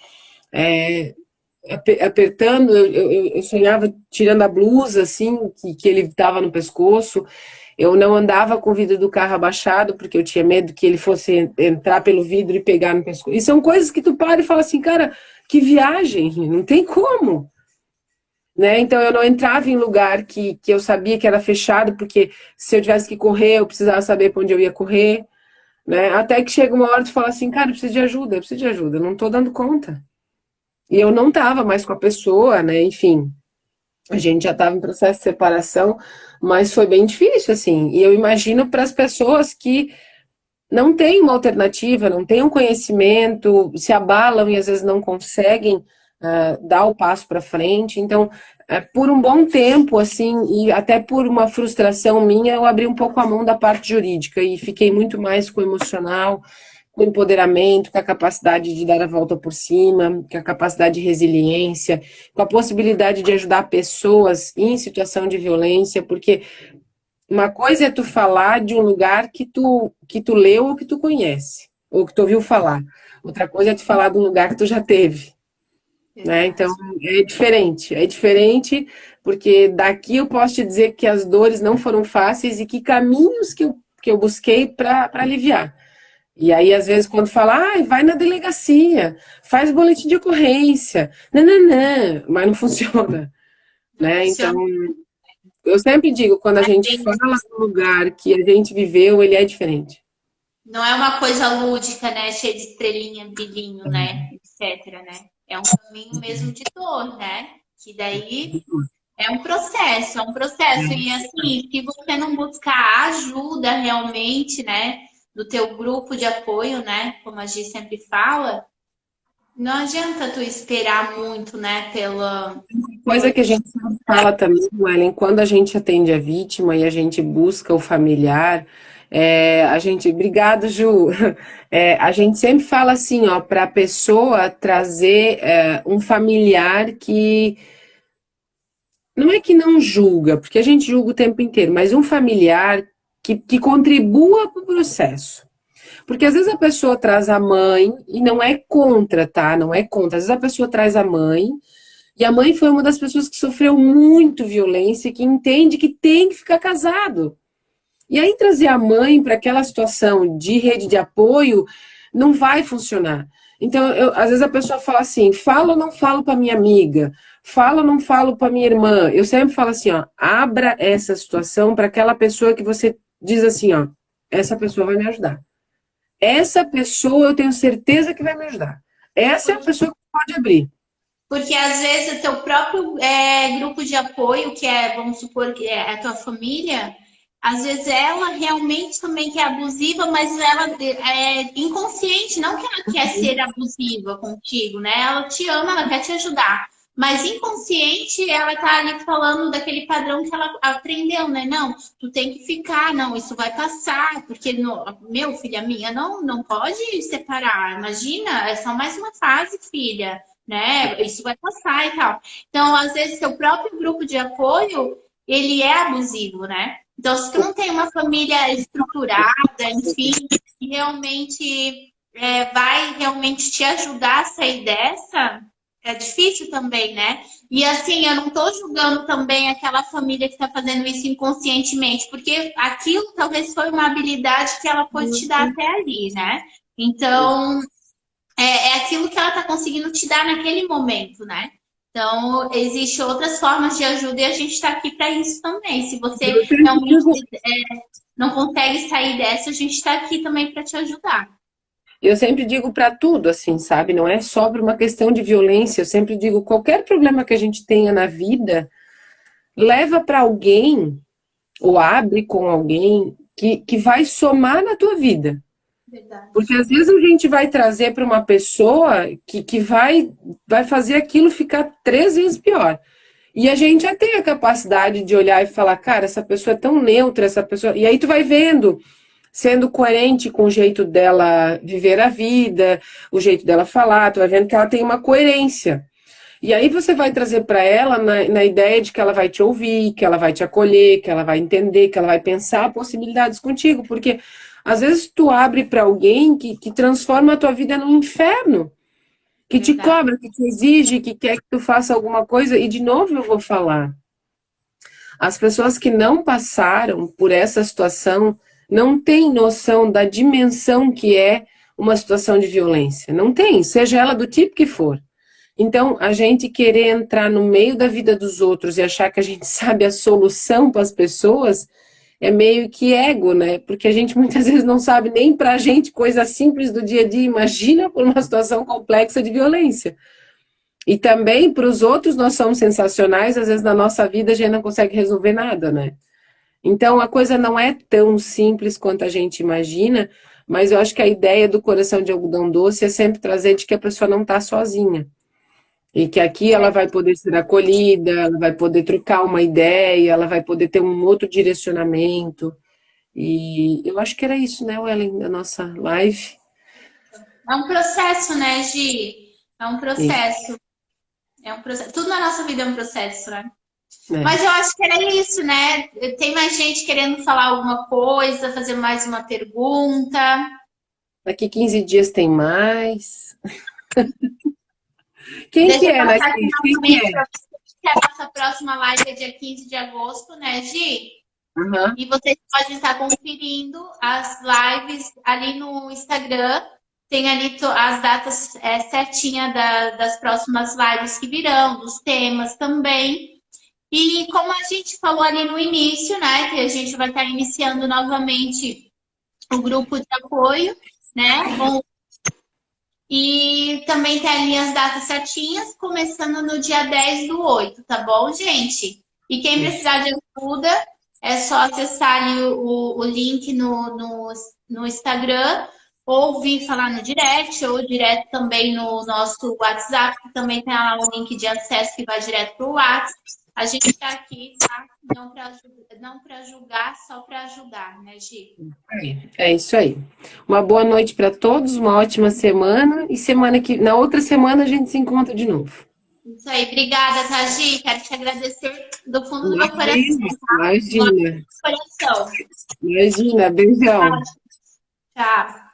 apertando, eu sonhava tirando a blusa, assim, que ele estava no pescoço. Eu não andava com o vidro do carro abaixado, porque eu tinha medo que ele fosse entrar pelo vidro e pegar no pescoço. E são coisas que tu para e fala assim, cara, que viagem, não tem como. Né? Então eu não entrava em lugar que eu sabia que era fechado, porque se eu tivesse que correr, eu precisava saber para onde eu ia correr. Né? Até que chega uma hora tu fala assim, cara, eu preciso de ajuda, eu não estou dando conta. E eu não estava mais com a pessoa, né? Enfim, a gente já estava em processo de separação, mas foi bem difícil, assim. E eu imagino para as pessoas que não têm uma alternativa, não têm um conhecimento, se abalam e às vezes não conseguem dar o passo para frente. Então, por um bom tempo, assim, e até por uma frustração minha, eu abri um pouco a mão da parte jurídica e fiquei muito mais com o emocional, com o empoderamento, com a capacidade de dar a volta por cima, com a capacidade de resiliência, com a possibilidade de ajudar pessoas em situação de violência, porque uma coisa é tu falar de um lugar que tu leu ou que tu conhece, ou que tu ouviu falar. Outra coisa é tu falar de um lugar que tu já teve, né? Então, Verdade. é diferente, porque daqui eu posso te dizer que as dores não foram fáceis e que caminhos que eu busquei para aliviar. E aí, às vezes, quando fala, vai na delegacia, faz boletim de ocorrência, não, mas não funciona, Não né? Então, funciona. eu sempre digo, quando a gente Assim, fala do lugar que a gente viveu, ele é diferente. não é uma coisa lúdica, né? Cheia de estrelinha, brilhinho, né? Etc, né? É um caminho mesmo de dor, né? Que daí é um processo. E assim, se você não buscar ajuda realmente, né? Do teu grupo de apoio, né? Como a Gi sempre fala, não adianta tu esperar muito, né? Coisa Pela... que a gente fala também, Ellen, quando a gente atende a vítima e a gente busca o familiar, Obrigado, Ju. A gente sempre fala assim, ó, para a pessoa trazer um familiar que não é que não julga, porque a gente julga o tempo inteiro, mas um familiar que contribua para o processo. Porque às vezes a pessoa traz a mãe, e não é contra, tá? Não é contra. Às vezes a pessoa traz a mãe, e a mãe foi uma das pessoas que sofreu muito violência, que entende que tem que ficar casado. E aí trazer a mãe para aquela situação de rede de apoio não vai funcionar. Então, às vezes a pessoa fala assim, falo ou não falo para minha amiga, falo ou não falo para minha irmã. Eu sempre falo assim, ó, abra essa situação para aquela pessoa que você diz assim, ó, essa pessoa vai me ajudar. Essa pessoa eu tenho certeza que vai me ajudar. Essa é a pessoa que pode abrir. Porque às vezes o teu próprio grupo de apoio, que é, vamos supor, que é a tua família, às vezes ela realmente também quer abusiva, mas ela é inconsciente, não que ela quer ser abusiva contigo, né? Ela te ama, ela quer te ajudar. Mas inconsciente, ela tá ali falando daquele padrão que ela aprendeu, né? Não, tu tem que ficar, não, isso vai passar, porque, meu, filha minha, não pode separar. Imagina, é só mais uma fase, filha, né? Isso vai passar e tal. Então, às vezes, seu próprio grupo de apoio, ele é abusivo, né? Então, se tu não tem uma família estruturada, enfim, que realmente vai realmente te ajudar a sair dessa, é difícil também, né? E assim, eu não tô julgando também aquela família que tá fazendo isso inconscientemente, porque aquilo talvez foi uma habilidade que ela pôde te dar até ali, né? Então, é aquilo que ela está conseguindo te dar naquele momento, né? Então, existem outras formas de ajuda e a gente está aqui para isso também. Se você Eu sempre realmente digo, não consegue sair dessa, a gente está aqui também para te ajudar. eu sempre digo para tudo, assim, sabe? Não é só para uma questão de violência. Eu sempre digo, qualquer problema que a gente tenha na vida, leva para alguém, ou abre com alguém, que vai somar na tua vida. Verdade. Porque às vezes a gente vai trazer para uma pessoa que vai fazer aquilo ficar 3 vezes pior. E a gente já tem a capacidade de olhar e falar, cara, essa pessoa é tão neutra, essa pessoa. E aí tu vai vendo, sendo coerente com o jeito dela viver a vida, o jeito dela falar, tu vai vendo que ela tem uma coerência. E aí você vai trazer para ela na ideia de que ela vai te ouvir, que ela vai te acolher, que ela vai entender, que ela vai pensar possibilidades contigo, porque às vezes tu abre para alguém que transforma a tua vida num inferno, que te Verdade. cobra, que te exige, que quer que tu faça alguma coisa, e de novo eu vou falar, as pessoas que não passaram por essa situação não têm noção da dimensão que é uma situação de violência. Não tem, seja ela do tipo que for. Então, a gente querer entrar no meio da vida dos outros e achar que a gente sabe a solução para as pessoas é meio que ego, né? Porque a gente muitas vezes não sabe nem para a gente coisa simples do dia a dia. Imagina por uma situação complexa de violência. E também para os outros nós somos sensacionais, às vezes na nossa vida a gente não consegue resolver nada, né? Então a coisa não é tão simples quanto a gente imagina, mas eu acho que a ideia do coração de algodão doce é sempre trazer de que a pessoa não está sozinha. E que aqui ela vai poder ser acolhida, ela vai poder trocar uma ideia, ela vai poder ter um outro direcionamento. E eu acho que era isso, né, Ellen, da nossa live. É um processo, né, Gi? É um Isso, processo. É um processo. Tudo na nossa vida é um processo, né? né? Mas eu acho que era isso, né? Tem mais gente querendo falar alguma coisa, fazer mais uma pergunta. Daqui 15 dias tem mais. Quem que Deixa eu é, né, passar aqui Cris? Quem que novamente é? para vocês que a nossa próxima live é dia 15 de agosto, né, Gi? Aham. E vocês podem estar conferindo as lives ali no Instagram. Tem ali as datas certinhas das próximas lives que virão, dos temas também. E como a gente falou ali no início, né, que a gente vai estar iniciando novamente o grupo de apoio, né? E também tem ali as datas certinhas, começando no dia 10/8, tá bom, gente? E quem Isso. precisar de ajuda, é só acessar ali o link no Instagram, ou vir falar no direct, ou direto também no nosso WhatsApp, que também tem lá um link de acesso que vai direto para o WhatsApp. A gente está aqui, tá? não para julgar, só para ajudar, né, Gi? É isso aí. Uma boa noite para todos, uma ótima semana e na outra semana a gente se encontra de novo. Isso aí, obrigada, tá, Gi? Quero te agradecer do fundo do meu coração, Imagina, tá? Do imagina, coração. imagina. Beijão. Tchau.